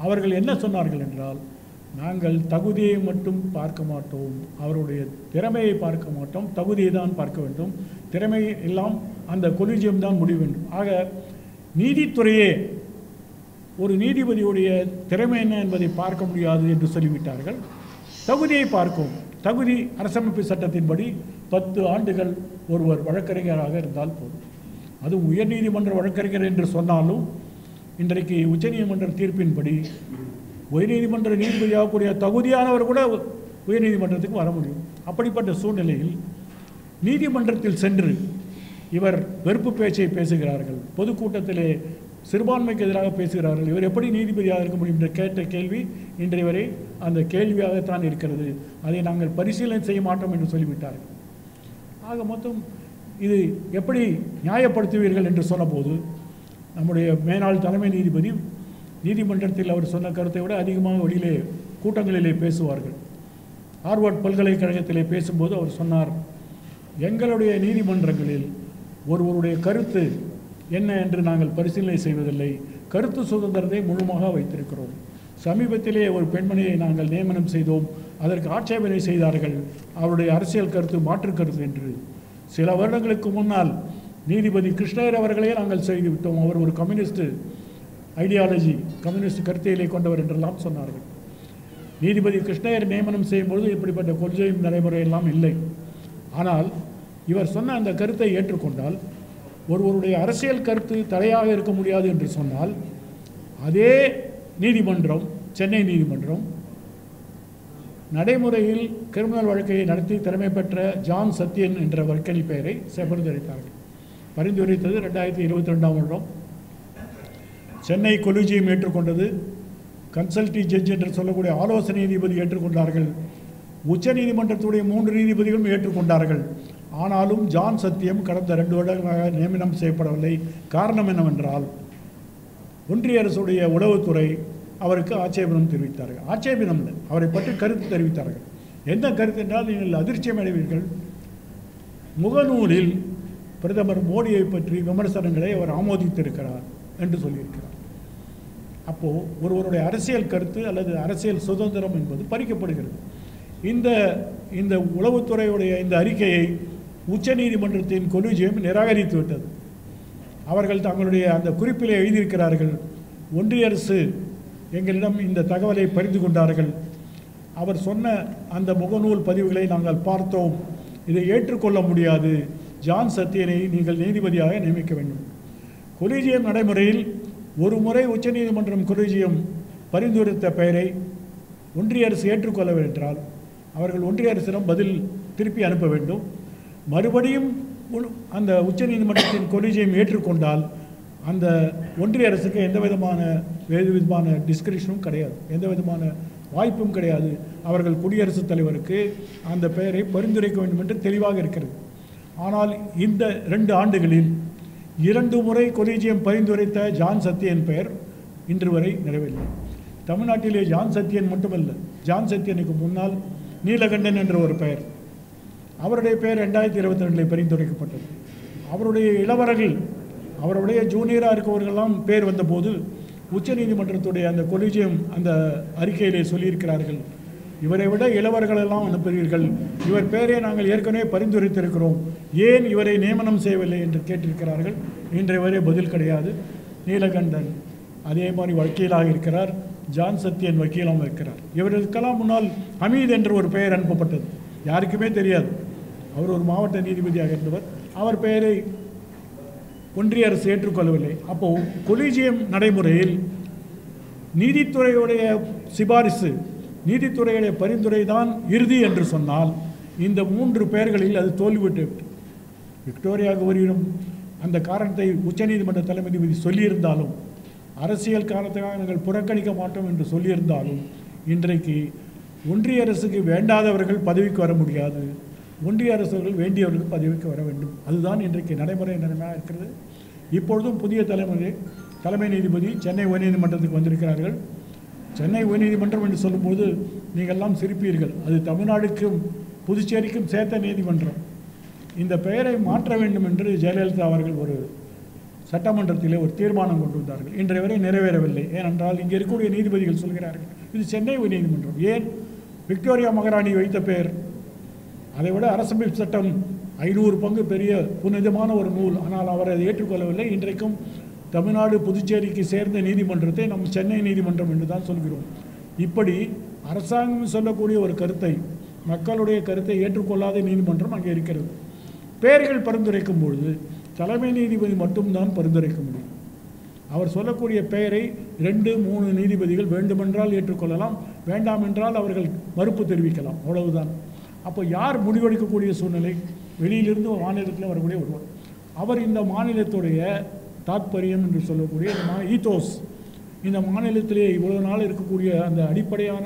அவர்கள் என்ன சொன்னார்கள் என்றால், நாங்கள் தகுதியை மட்டும் பார்க்க மாட்டோம், அவருடைய திறமையை பார்க்க மாட்டோம், தகுதியை தான் பார்க்க வேண்டும், திறமை எல்லாம் அந்த கொலிஜியம் தான் முடிவு வேண்டும். ஆக நீதித்துறையே ஒரு நீதிபதியுடைய திறமை என்ன என்பதை பார்க்க முடியாது என்று சொல்லிவிட்டார்கள். தகுதியை பார்க்கும். தகுதி அரசமைப்பு சட்டத்தின்படி 10 ஆண்டுகள் ஒருவர் வழக்கறிஞராக இருந்தால் போதும். அது உயர்நீதிமன்ற வழக்கறிஞர் என்று சொன்னாலும் இன்றைக்கு உச்சநீதிமன்ற தீர்ப்பின்படி உயர்நீதிமன்ற நீதிபதியாகக்கூடிய தகுதியானவர் கூட உயர்நீதிமன்றத்துக்கு வர முடியும். அப்படிப்பட்ட சூழ்நிலையில் நீதிமன்றத்தில் சென்று இவர் வெறுப்பு பேச்சை பேசுகிறார்கள், பொதுக்கூட்டத்திலே சிறுபான்மைக்கு எதிராக பேசுகிறார்கள், இவர் எப்படி நீதிபதியாக இருக்க முடியும் என்ற கேட்ட கேள்வி இன்றைய வரை அந்த கேள்வியாகத்தான் இருக்கிறது. அதை நாங்கள் பரிசீலனை செய்ய மாட்டோம் என்று சொல்லிவிட்டார்கள். ஆக மொத்தம் இது எப்படி நியாயப்படுத்துவீர்கள் என்று சொன்னபோது நம்முடைய மேனாள் தலைமை நீதிபதி நீதிமன்றத்தில் அவர் சொன்ன கருத்தை விட அதிகமாக வெளியிலே கூட்டங்களிலே பேசுவார்கள். ஹார்வர்ட் பல்கலைக்கழகத்திலே பேசும்போது அவர் சொன்னார், எங்களுடைய நீதிமன்றங்களில் ஒருவருடைய கருத்து என்ன என்று நாங்கள் பரிசீலனை செய்வதில்லை, கருத்து சுதந்திரத்தை முழுமையாக வைத்திருக்கிறோம். சமீபத்திலே ஒரு பெண்மணியை நாங்கள் நியமனம் செய்தோம், அதற்கு ஆட்சேபனை செய்தார்கள், அவருடைய அரசியல் கருத்து மாற்று கருத்து என்று. சில வருடங்களுக்கு முன்னால் நீதிபதி கிருஷ்ணயர் அவர்களே நாங்கள் செய்துவிட்டோம், அவர் ஒரு கம்யூனிஸ்ட் ஐடியாலஜி கம்யூனிஸ்ட் கருத்தியலை கொண்டவர் என்றெல்லாம் சொன்னார்கள். நீதிபதி கிருஷ்ணயர் நியமனம் செய்யும்பொழுது இப்படிப்பட்ட கொள்கையும் நடைமுறையெல்லாம் இல்லை. ஆனால் இவர் சொன்ன அந்த கருத்தை ஏற்றுக்கொண்டால், ஒருவருடைய அரசியல் கருத்து தடையாக இருக்க முடியாது என்று சொன்னால், அதே நீதிமன்றம் சென்னை நீதிமன்றம் நடைமுறையில் கிரிமினல் வழக்கை நடத்தி திறமை பெற்ற ஜான் சத்யன் என்ற வழக்கறி பெயரை பரிந்துரைத்தார்கள். பரிந்துரைத்தது 2022ஆம் வருடம். சென்னை கொலிஜியம் ஏற்றுக்கொண்டது. கன்சல்டிங் ஜட்ஜ் என்று சொல்லக்கூடிய ஆலோசனை நீதிபதி ஏற்றுக்கொண்டார்கள். உச்ச நீதிமன்றத்துடைய 3 நீதிபதிகளும் ஏற்றுக்கொண்டார்கள். ஆனாலும் ஜான் சத்யம் கடந்த 2 வருடங்களாக நியமனம் செய்யப்படவில்லை. காரணம் என்னவென்றால், ஒன்றிய அரசுடைய உளவுத்துறை அவருக்கு ஆட்சேபனம் தெரிவித்தார்கள். ஆட்சேபனம் இல்லை, அவரை பற்றி கருத்து தெரிவித்தார்கள். எந்த கருத்து என்றால், நீங்கள் அதிர்ச்சியம் அடைவீர்கள், முகநூலில் பிரதமர் மோடியை பற்றி விமர்சனங்களை அவர் ஆமோதித்திருக்கிறார் என்று சொல்லியிருக்கிறார். அப்போது ஒருவருடைய அரசியல் கருத்து அல்லது அரசியல் சுதந்திரம் என்பது பறிக்கப்படுகிறது. இந்த உளவுத்துறையுடைய இந்த அறிக்கையை உச்ச நீதிமன்றத்தின் கொலிஜியம் நிராகரித்து விட்டது. அவர்கள் தங்களுடைய அந்த குறிப்பிலே எழுதியிருக்கிறார்கள், ஒன்றிய அரசு எங்களிடம் இந்த தகவலை பகிர்ந்து கொண்டார்கள், அவர் சொன்ன அந்த முகநூல் பதிவுகளை நாங்கள் பார்த்தோம், இதை ஏற்றுக்கொள்ள முடியாது, ஜான் சத்யனை நீங்கள் நீதிபதியாக நியமிக்க வேண்டும். கொலிஜியம் நடைமுறையில் ஒரு முறை உச்ச நீதிமன்றம் கொலிஜியம் பரிந்துரைத்த பெயரை ஒன்றிய அரசு ஏற்றுக்கொள்ளவில்லை என்றால் அவர்கள் ஒன்றிய அரசிடம் பதில் திருப்பி அனுப்ப வேண்டும். மறுபடியும் அந்த உச்ச நீதிமன்றத்தின் கொலிஜியம் ஏற்றுக்கொண்டால் அந்த ஒன்றிய அரசுக்கு எந்த விதமான டிஸ்கிரிப்ஷனும் கிடையாது, எந்த விதமான வாய்ப்பும் கிடையாது. அவர்கள் குடியரசுத் தலைவருக்கு அந்த பெயரை பரிந்துரைக்க வேண்டும் என்று தெளிவாக இருக்கிறது. ஆனால் இந்த 2 ஆண்டுகளில் 2 முறை கொலிஜியம் பரிந்துரைத்த ஜான் சத்யன் பெயர் இன்று வரை நிறைவேறில்லை. தமிழ்நாட்டிலே ஜான் சத்யன் மட்டுமல்ல, ஜான் சத்யனுக்கு முன்னால் நீலகண்டன் என்ற ஒரு பெயர், அவருடைய பெயர் 2022 பரிந்துரைக்கப்பட்டது. அவருடைய இளவரர்கள், அவருடைய ஜூனியராக இருக்கவர்களெல்லாம் பேர் வந்தபோது உச்ச நீதிமன்றத்துடைய அந்த கொலிஜியம் அந்த அறிக்கையிலே சொல்லியிருக்கிறார்கள், இவரை விட இளவர்களெல்லாம் அனுப்புகிறீர்கள், இவர் பெயரை நாங்கள் ஏற்கனவே பரிந்துரைத்திருக்கிறோம், ஏன் இவரை நியமனம் செய்யவில்லை என்று கேட்டிருக்கிறார்கள். இன்றைய வரை பதில் கிடையாது. நீலகண்டன் அதே மாதிரி வக்கீலாக இருக்கிறார், ஜான் சத்யன் வக்கீலாக இருக்கிறார். இவர்களுக்கெல்லாம் முன்னால் ஹமீத் என்ற ஒரு பெயர் அனுப்பப்பட்டது, யாருக்குமே தெரியாது. அவர் ஒரு மாவட்ட நீதிபதியாக இருந்தவர், அவர் பெயரை ஒன்றிய அரசு ஏற்றுக்கொள்ளவில்லை. அப்போது கொலிஜியம் நடைமுறையில் நீதித்துறையுடைய சிபாரிசு, நீதித்துறையுடைய பரிந்துரை தான் இறுதி என்று சொன்னால், இந்த 3 பெயர்களில் அது தோல்விவிட்டு விக்டோரியா கௌரியிடம் அந்த காரணத்தை உச்சநீதிமன்ற தலைமை நீதிபதி சொல்லியிருந்தாலும், அரசியல் காரணத்துக்காக நாங்கள் புறக்கணிக்க மாட்டோம் என்று சொல்லியிருந்தாலும், இன்றைக்கு ஒன்றிய அரசுக்கு வேண்டாதவர்கள் பதவிக்கு வர முடியாது, ஒன்றிய அரசுகள் வேண்டியவர்கள் பதவிக்கு வர வேண்டும். அதுதான் இன்றைக்கு நடைமுறை நிலைமையாக இருக்கிறது. இப்பொழுதும் புதிய தலைமை நீதிபதி சென்னை உயர்நீதிமன்றத்துக்கு வந்திருக்கிறார்கள். சென்னை உயர்நீதிமன்றம் என்று சொல்லும்போது நீங்கள்லாம் சிரிப்பீர்கள், அது தமிழ்நாடுக்கும் புதுச்சேரிக்கும் சேர்த்த நீதிமன்றம். இந்த பெயரை மாற்ற வேண்டும் என்று ஜெயலலிதா அவர்கள் ஒரு சட்டமன்றத்திலே ஒரு தீர்மானம் கொண்டு வந்தார்கள். இன்றைய வரை நிறைவேறவில்லை. ஏனென்றால் இங்கே இருக்கக்கூடிய நீதிபதிகள் சொல்கிறார்கள், இது சென்னை உயர்நீதிமன்றம், ஏன் விக்டோரியா மகாராணி வைத்த பெயர், அதை விட அரசமைப்பு சட்டம் 500 பங்கு பெரிய புனிதமான ஒரு நூல், ஆனால் அவர் அதை ஏற்றுக்கொள்ளவில்லை. இன்றைக்கும் தமிழ்நாடு புதுச்சேரிக்கு சேர்ந்த நீதிமன்றத்தை நம் சென்னை நீதிமன்றம் என்று தான் சொல்கிறோம். இப்படி அரசாங்கம் சொல்லக்கூடிய ஒரு கருத்தை, மக்களுடைய கருத்தை ஏற்றுக்கொள்ளாத நீதிமன்றம் அங்கே இருக்கிறது. பெயர்கள் பரிந்துரைக்கும் பொழுது தலைமை நீதிபதி மட்டும்தான் பரிந்துரைக்க முடியும். அவர் சொல்லக்கூடிய பெயரை 2-3 நீதிபதிகள் வேண்டுமென்றால் ஏற்றுக்கொள்ளலாம், வேண்டாம் என்றால் அவர்கள் மறுப்பு தெரிவிக்கலாம், அவ்வளவுதான். அப்போ யார் முடிவெடுக்கக்கூடிய சூழ்நிலை? வெளியிலிருந்து மாநிலத்தில் வரக்கூடிய ஒருவர், அவர் இந்த மாநிலத்துடைய தாத்பரியம் என்று சொல்லக்கூடிய ஈத்தோஸ், இந்த மாநிலத்திலே இவ்வளவு நாள் இருக்கக்கூடிய அந்த அடிப்படையான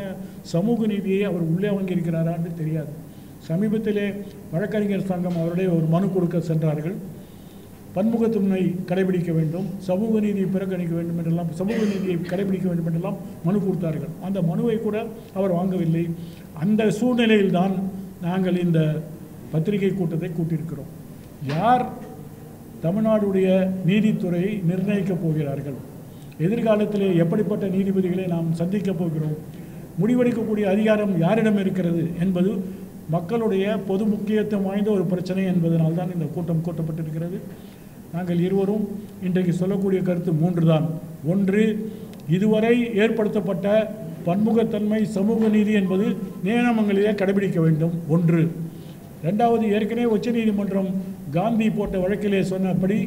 சமூக நீதியை அவர் உள்ளே வாங்கியிருக்கிறாரான்னு தெரியாது. சமீபத்திலே வழக்கறிஞர் சங்கம் அவருடைய ஒரு மனு கொடுக்க சென்றார்கள். பன்முகத்தன்மை கடைபிடிக்க வேண்டும், சமூக நீதியை புறக்கணிக்க வேண்டும் என்றெல்லாம், சமூக நீதியை கடைபிடிக்க வேண்டும் என்றெல்லாம் மனு கொடுத்தார்கள். அந்த மனுவை கூட அவர் வாங்கவில்லை. அந்த சூழ்நிலையில்தான் நாங்கள் இந்த பத்திரிகை கூட்டத்தை கூட்டியிருக்கிறோம். யார் தமிழ்நாடுடைய நீதித்துறையை நிர்ணயிக்கப் போகிறார்கள், எதிர்காலத்திலே எப்படிப்பட்ட நீதிபதிகளை நாம் சந்திக்கப் போகிறோம், முடிவெடுக்கக்கூடிய அதிகாரம் யாரிடம் இருக்கிறது என்பது மக்களுடைய பொது முக்கியத்துவம் வாய்ந்த ஒரு பிரச்சனை என்பதனால்தான் இந்த கூட்டம் கூட்டப்பட்டிருக்கிறது. நாங்கள் இருவரும் இன்றைக்கு சொல்லக்கூடிய கருத்து 3 தான். ஒன்று, இதுவரை ஏற்படுத்தப்பட்ட பன்முகத்தன்மை சமூக நீதி என்பது நியமங்களிலே கடைபிடிக்க வேண்டும். ஒன்று. ரெண்டாவது, ஏற்கனவே உச்சநீதிமன்றம் காந்தி போட்ட வழக்கிலே சொன்னபடி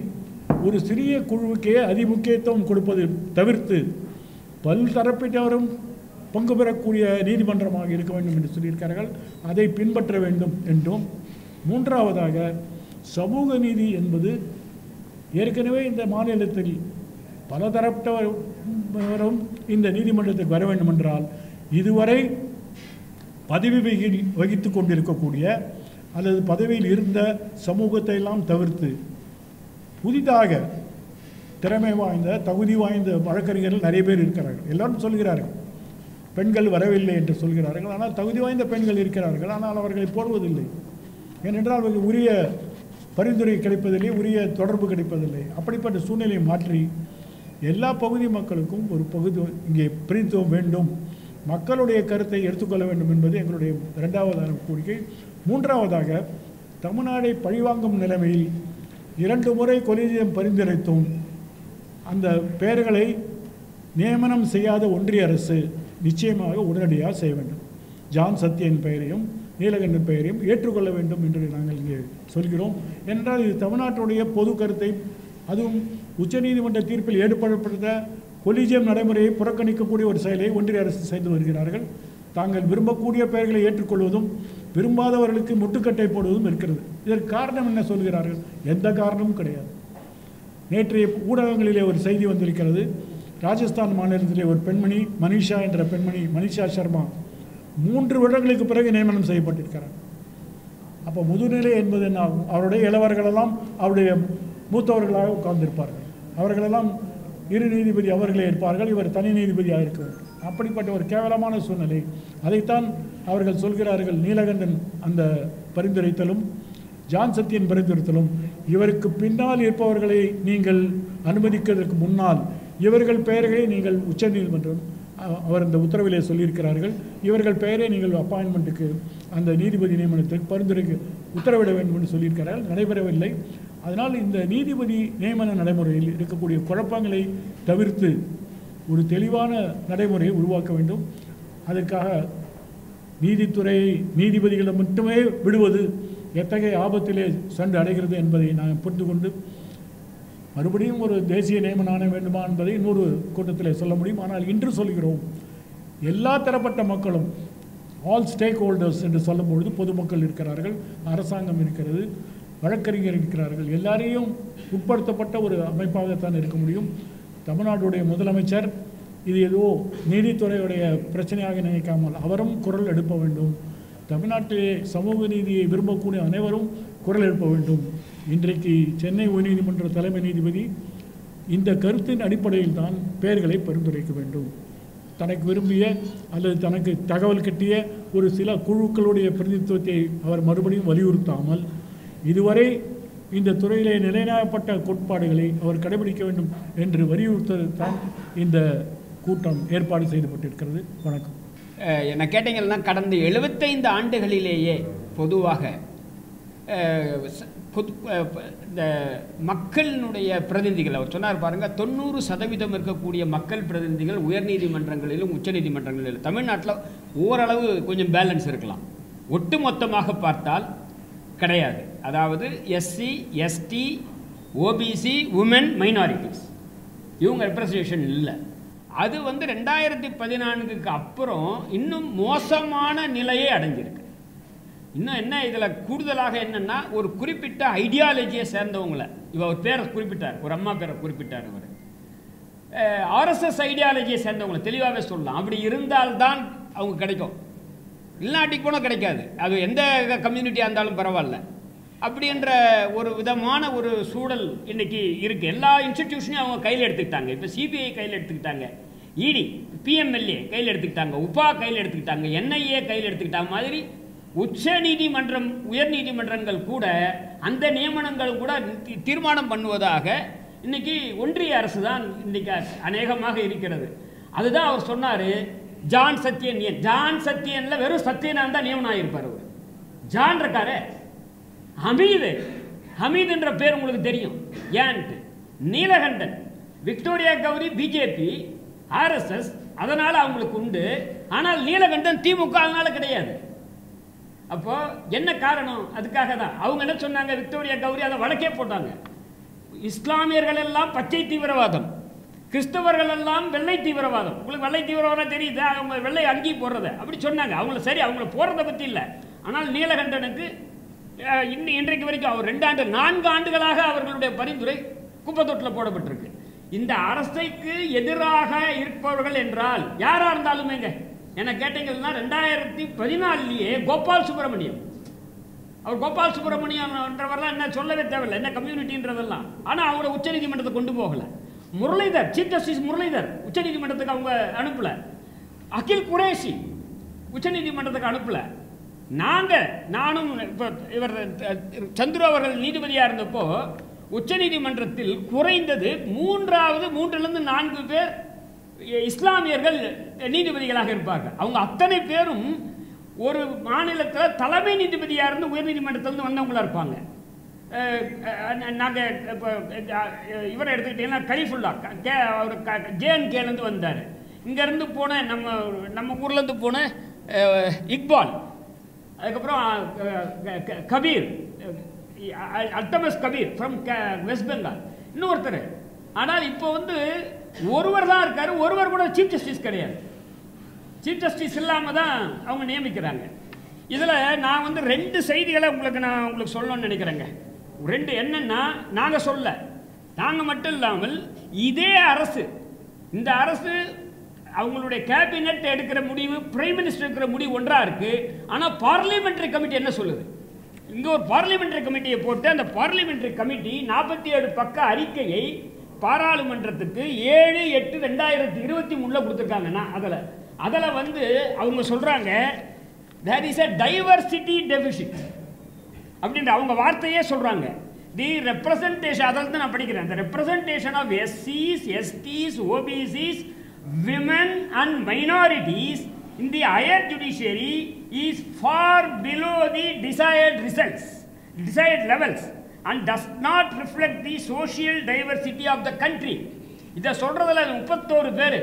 ஒரு சிறிய குழுவுக்கே அதிமுக்கியத்துவம் கொடுப்பது தவிர்த்து பல்தரப்பினரும் பங்கு பெறக்கூடிய நீதிமன்றமாக இருக்க வேண்டும் என்று சொல்லியிருக்கிறார்கள். அதை பின்பற்ற வேண்டும் என்றும், மூன்றாவதாக சமூக நீதி என்பது ஏற்கனவே இந்த மாநிலத்தில் பல தரப்பினரும் இந்த நீதிமன்றத்துக்கு வர வேண்டும் என்றால் இதுவரை பதவி வகித்து கொண்டிருக்கக்கூடிய அல்லது பதவியில் இருந்த சமூகத்தை எல்லாம் தவிர்த்து புதிதாக திறமை வாய்ந்த தகுதி வாய்ந்த வழக்கறிஞர்கள் நிறைய பேர் இருக்கிறார்கள். எல்லாரும் சொல்கிறார்கள் பெண்கள் வரவில்லை என்று சொல்கிறார்கள். ஆனால் தகுதி வாய்ந்த பெண்கள் இருக்கிறார்கள். ஆனால் அவர்களை போடுவதில்லை. ஏனென்றால் அவர்கள் உரிய பரிந்துரை கிடைப்பதில்லை, உரிய தொடர்பு கிடைப்பதில்லை. அப்படிப்பட்ட சூழ்நிலையை மாற்றி எல்லா பகுதி மக்களுக்கும் ஒரு பகுதி இங்கே பிரதித்துவம் வேண்டும், மக்களுடைய கருத்தை எடுத்துக்கொள்ள வேண்டும் என்பது எங்களுடைய 2வது கோரிக்கை. மூன்றாவதாக, தமிழ்நாடை பழிவாங்கும் நிலைமையில் 2 முறை கொலீஜியம் பரிந்துரைத்தும் அந்த பெயர்களை நியமனம் செய்யாத ஒன்றிய அரசு நிச்சயமாக உடனடியாக செய்ய வேண்டும். ஜான் சத்யன் பெயரையும் நீலகண்டன் பெயரையும் ஏற்றுக்கொள்ள வேண்டும் என்று நாங்கள் இங்கே சொல்கிறோம். என்றால் இது தமிழ்நாட்டுடைய பொது கருத்தை, அதுவும் உச்சநீதிமன்ற தீர்ப்பில் ஏற்படுத்தப்பட்ட கொலீஜியம் நடைமுறையை புறக்கணிக்கக்கூடிய ஒரு செயலை ஒன்றிய அரசு செய்து வருகிறார்கள். தாங்கள் விரும்பக்கூடிய பெயர்களை ஏற்றுக்கொள்வதும் விரும்பாதவர்களுக்கு முட்டுக்கட்டை போடுவதும் இருக்கிறது. இதற்கு காரணம் என்ன சொல்கிறார்கள்? எந்த காரணமும் கிடையாது. நேற்றைய ஊடகங்களிலே ஒரு செய்தி வந்திருக்கிறது. ராஜஸ்தான் மாநிலத்திலே ஒரு பெண்மணி மனிஷா என்ற பெண்மணி, மனிஷா சர்மா 3 வருடங்களுக்கு பிறகு நியமனம் செய்யப்பட்டிருக்கிறார். அப்போ முதுநிலை என்பது என்ன ஆகும்? அவருடைய இளவர்களெல்லாம் அவருடைய மூத்தவர்களாக உட்கார்ந்திருப்பார்கள். அவர்களெல்லாம் இரு நீதிபதி அவர்களே இருப்பார்கள், இவர் தனி நீதிபதியாக இருக்க வேண்டும். அப்படிப்பட்ட ஒரு கேவலமான சூழ்நிலை. அதைத்தான் அவர்கள் சொல்கிறார்கள். நீலகண்டன் அந்த பரிந்துரைத்தலும் ஜான் சத்யன் பரிந்துரைத்தலும் இவருக்கு பின்னால் இருப்பவர்களை நீங்கள் அனுமதிக்கிறதற்கு முன்னால் இவர்கள் பெயர்களை நீங்கள் உச்சநீதிமன்றம் அவர் இந்த உத்தரவிலே சொல்லியிருக்கிறார்கள், இவர்கள் பெயரை நீங்கள் அப்பாயின்மெண்ட்டுக்கு அந்த நீதிபதி நியமனத்திற்கு பரிந்துரைக்கு உத்தரவிட வேண்டும் என்று சொல்லியிருக்கிறார்கள். நடைபெறவில்லை. அதனால் இந்த நீதிபதி நியமன நடைமுறையில் இருக்கக்கூடிய குழப்பங்களை தவிர்த்து ஒரு தெளிவான நடைமுறையை உருவாக்க வேண்டும். அதற்காக நீதித்துறையை நீதிபதிகளை மட்டுமே விடுவது எத்தகைய ஆபத்திலே சென்று அடைகிறது என்பதை நான் புரிந்து கொண்டு மறுபடியும் ஒரு தேசிய நியமன ஆணையம் வேண்டுமா என்பதை இன்னொரு கூட்டத்தில் சொல்ல முடியும். ஆனால் இன்று சொல்கிறோம், எல்லா தரப்பட்ட மக்களும், ஆல் ஸ்டேக் ஹோல்டர்ஸ் என்று சொல்லும்பொழுது பொதுமக்கள் இருக்கிறார்கள், அரசாங்கம் இருக்கிறது, வழக்கறிஞர் இருக்கிறார்கள். எல்லாரையும் உட்படுத்தப்பட்ட ஒரு அமைப்பாகத்தான் இருக்க முடியும். தமிழ்நாட்டுடைய முதலமைச்சர் இது ஏதோ நீதித்துறையுடைய பிரச்சனையாக நினைக்காமல் அவரும் குரல் எழுப்ப வேண்டும். தமிழ்நாட்டிலே சமூக நீதியை விரும்பக்கூடிய அனைவரும் குரல் எழுப்ப வேண்டும். இன்றைக்கு சென்னை உயர்நீதிமன்ற தலைமை நீதிபதி இந்த கருத்தின் அடிப்படையில் தான் பெயர்களை பரிந்துரைக்க வேண்டும். தனக்கு விரும்பிய அல்லது தனக்கு தகவல் கட்டிய ஒரு சில குழுக்களுடைய பிரதிநிதித்துவத்தை அவர் மறுபடியும் வலியுறுத்தாமல் இதுவரை இந்த துறையிலே நிலைநாட்டப்பட்ட கோட்பாடுகளை அவர் கடைபிடிக்க வேண்டும் என்று வலியுறுத்ததான் இந்த கூட்டம் ஏற்பாடு செய்யப்பட்டிருக்கிறது. வணக்கம். என்ன கேட்டீங்கன்னா, கடந்த 75 ஆண்டுகளிலேயே பொதுவாக இந்த மக்களினுடைய பிரதிநிதிகள் அவர் சொன்னார் பாருங்கள், 90% இருக்கக்கூடிய மக்கள் பிரதிநிதிகள் உயர்நீதிமன்றங்களிலும் உச்சநீதிமன்றங்களிலும் தமிழ்நாட்டில் ஓரளவு கொஞ்சம் பேலன்ஸ் இருக்கலாம். ஒட்டு மொத்தமாக பார்த்தால் கிடையாது. அதாவது SC, ST, OBC, women, minorities இவங்க ரெப்ரசன்டேஷன் இல்லை. அது 2014க்கு அப்புறம் இன்னும் மோசமான நிலையை அடைஞ்சிருக்கு. இன்னும் என்ன இதில் கூடுதலாக என்னென்னா, ஒரு குறிப்பிட்ட ஐடியாலஜியை சேர்ந்தவங்களை இவர் பேரை குறிப்பிட்டார், ஒரு அம்மா பேரை குறிப்பிட்டார். இவர் ஆர்எஸ்எஸ் ஐடியாலஜியை சேர்ந்தவங்களை தெளிவாகவே சொல்லலாம். அப்படி இருந்தால்தான் அவங்க கிடைக்கும். வெளிநாட்டுக்கு போனால் கிடைக்காது, அது எந்த கம்யூனிட்டியாக இருந்தாலும் பரவாயில்ல. அப்படின்ற ஒரு விதமான ஒரு சூழல் இன்னைக்கு இருக்குது. எல்லா இன்ஸ்டிடியூஷனையும் அவங்க கையில் எடுத்துக்கிட்டாங்க. இப்போ சிபிஐ கையில் எடுத்துக்கிட்டாங்க, இடி பிஎம்எல்ஏ கையில் எடுத்துக்கிட்டாங்க, உபா கையில் எடுத்துக்கிட்டாங்க, என்ஐஏ கையில் எடுத்துக்கிட்டாங்க மாதிரி உச்ச நீதிமன்றம் உயர் நீதிமன்றங்கள் கூட அந்த நியமனங்கள் கூட தீர்மானம் பண்ணுவதாக இன்னைக்கு ஒன்றிய அரசு தான் இன்னைக்கு அநேகமாக இருக்கிறது. அதுதான் அவர் சொன்னார், ஜான் சத்யன். ஜான் சத்யன்ல வெறும் சத்யனான் தான் நியமனம் ஆகியிருப்பார். அவர் ஜான் இருக்காரு, ஹமீத் என்ற பேர் உங்களுக்கு தெரியும். And Neelakandan, Victoria Gowri BJP RSS, அதனால அவங்களுக்கு உண்டு. ஆனால் நீலகண்டன் திமுக, அதனால கிடையாது. அப்போ என்ன காரணம்? அதுக்காக தான் அவங்க என்ன சொன்னாங்க, விக்டோரியா கௌரி அதை வழக்கே போட்டாங்க. இஸ்லாமியர்கள் எல்லாம் பச்சை தீவிரவாதம், கிறிஸ்தவர்கள் எல்லாம் வெள்ளை தீவிரவாதம். உங்களுக்கு வெள்ளை தீவிரவாதம் தெரியுது, அவங்க வெள்ளை அங்கி போடுறத அப்படி சொன்னாங்க. அவங்கள சரி, அவங்கள போடுறத பற்றி இல்லை. ஆனால் நீலகண்டனுக்கு இன்றைக்கு வரைக்கும் அவர் 4 ஆண்டுகளாக அவர்களுடைய பரிந்துரை குப்பத்தொட்டில் போடப்பட்டிருக்கு. இந்த அரசுக்கு எதிராக இருப்பவர்கள் என்றால் யாரா இருந்தாலுமேங்க, என்ன கேட்டீங்கன்னா 2014 கோபால் சுப்பிரமணியம், அவர் கோபால் சுப்பிரமணியம்ன்றவரெல்லாம் என்ன சொல்லவே தேவையில்லை, என்ன கம்யூனிட்டின்றதெல்லாம். ஆனால் அவங்கள உச்சநீதிமன்றத்தை கொண்டு போகல. முரளிதர், சீஃப் ஜஸ்டிஸ் முரளிதர் உச்சநீதிமன்றத்துக்கு அவங்க அனுப்பல. அகில் குரேஷி உச்சநீதிமன்றத்துக்கு அனுப்பல. நானும் இப்போ இவர் சந்துரு அவர்கள் நீதிபதியாக இருந்தப்போ உச்சநீதிமன்றத்தில் குறைந்தது 3லிருந்து 4 பேர் இஸ்லாமியர்கள் நீதிபதிகளாக இருப்பார்கள். அவங்க அத்தனை பேரும் ஒரு மாநிலத்தில் தலைமை நீதிபதியாக இருந்து உயர்நீதிமன்றத்திலிருந்து வந்தவங்களா இருப்பாங்க. நாங்கள் இப்போ இவரை எடுத்துக்கிட்டீங்கன்னா கலிஃபுல்லா அவர் JNKலேருந்து வந்தார். இங்கேருந்து போன நம்ம ஊர்லேருந்து போன இக்பால், அதுக்கப்புறம் கபீர், அல்தமஸ் கபீர் ஃப்ரம் வெஸ்ட் பெங்கால், இன்னொருத்தர். ஆனால் இப்போ ஒருவர் தான் இருக்காரு, ஒருவர் கூட சீஃப் ஜஸ்டிஸ் கிடையாது. சீஃப் ஜஸ்டிஸ் இல்லாமல் தான் அவங்க நியமிக்கிறாங்க. இதில் நான் 2 செய்திகளை உங்களுக்கு சொல்லணும்னு நினைக்கிறேங்க. 2 என்னன்னா, நாங்கள் மட்டும் இல்லாமல் இதே அரசு, இந்த அரசு அவங்களுடைய கேபினெட் எடுக்கிற முடிவு, பிரைம் மினிஸ்டர் எடுக்கிற முடிவு ஒன்றாக இருக்கு. ஆனால் பார்லிமெண்டரி கமிட்டி என்ன சொல்லுது? இங்கே ஒரு பார்லிமெண்டரி கமிட்டியை போட்டு அந்த பார்லிமெண்டரி கமிட்டி 47 பக்க அறிக்கையை பாராளுமன்றத்துக்கு 7/8/2023 கொடுத்துருக்காங்கன்னா அதில் அவங்க சொல்கிறாங்க there is a diversity deficit அப்படின்ற அவங்க வார்த்தையே சொல்கிறாங்க. தி ரெப்ரசன்டேஷன், அதில் தான் நான் படிக்கிறேன், the representation of SCs, STs, OBCs, women and minorities in the higher judiciary is far below the desired levels and does not reflect the social diversity of the country. இதை சொல்றதுல 31 பேர்,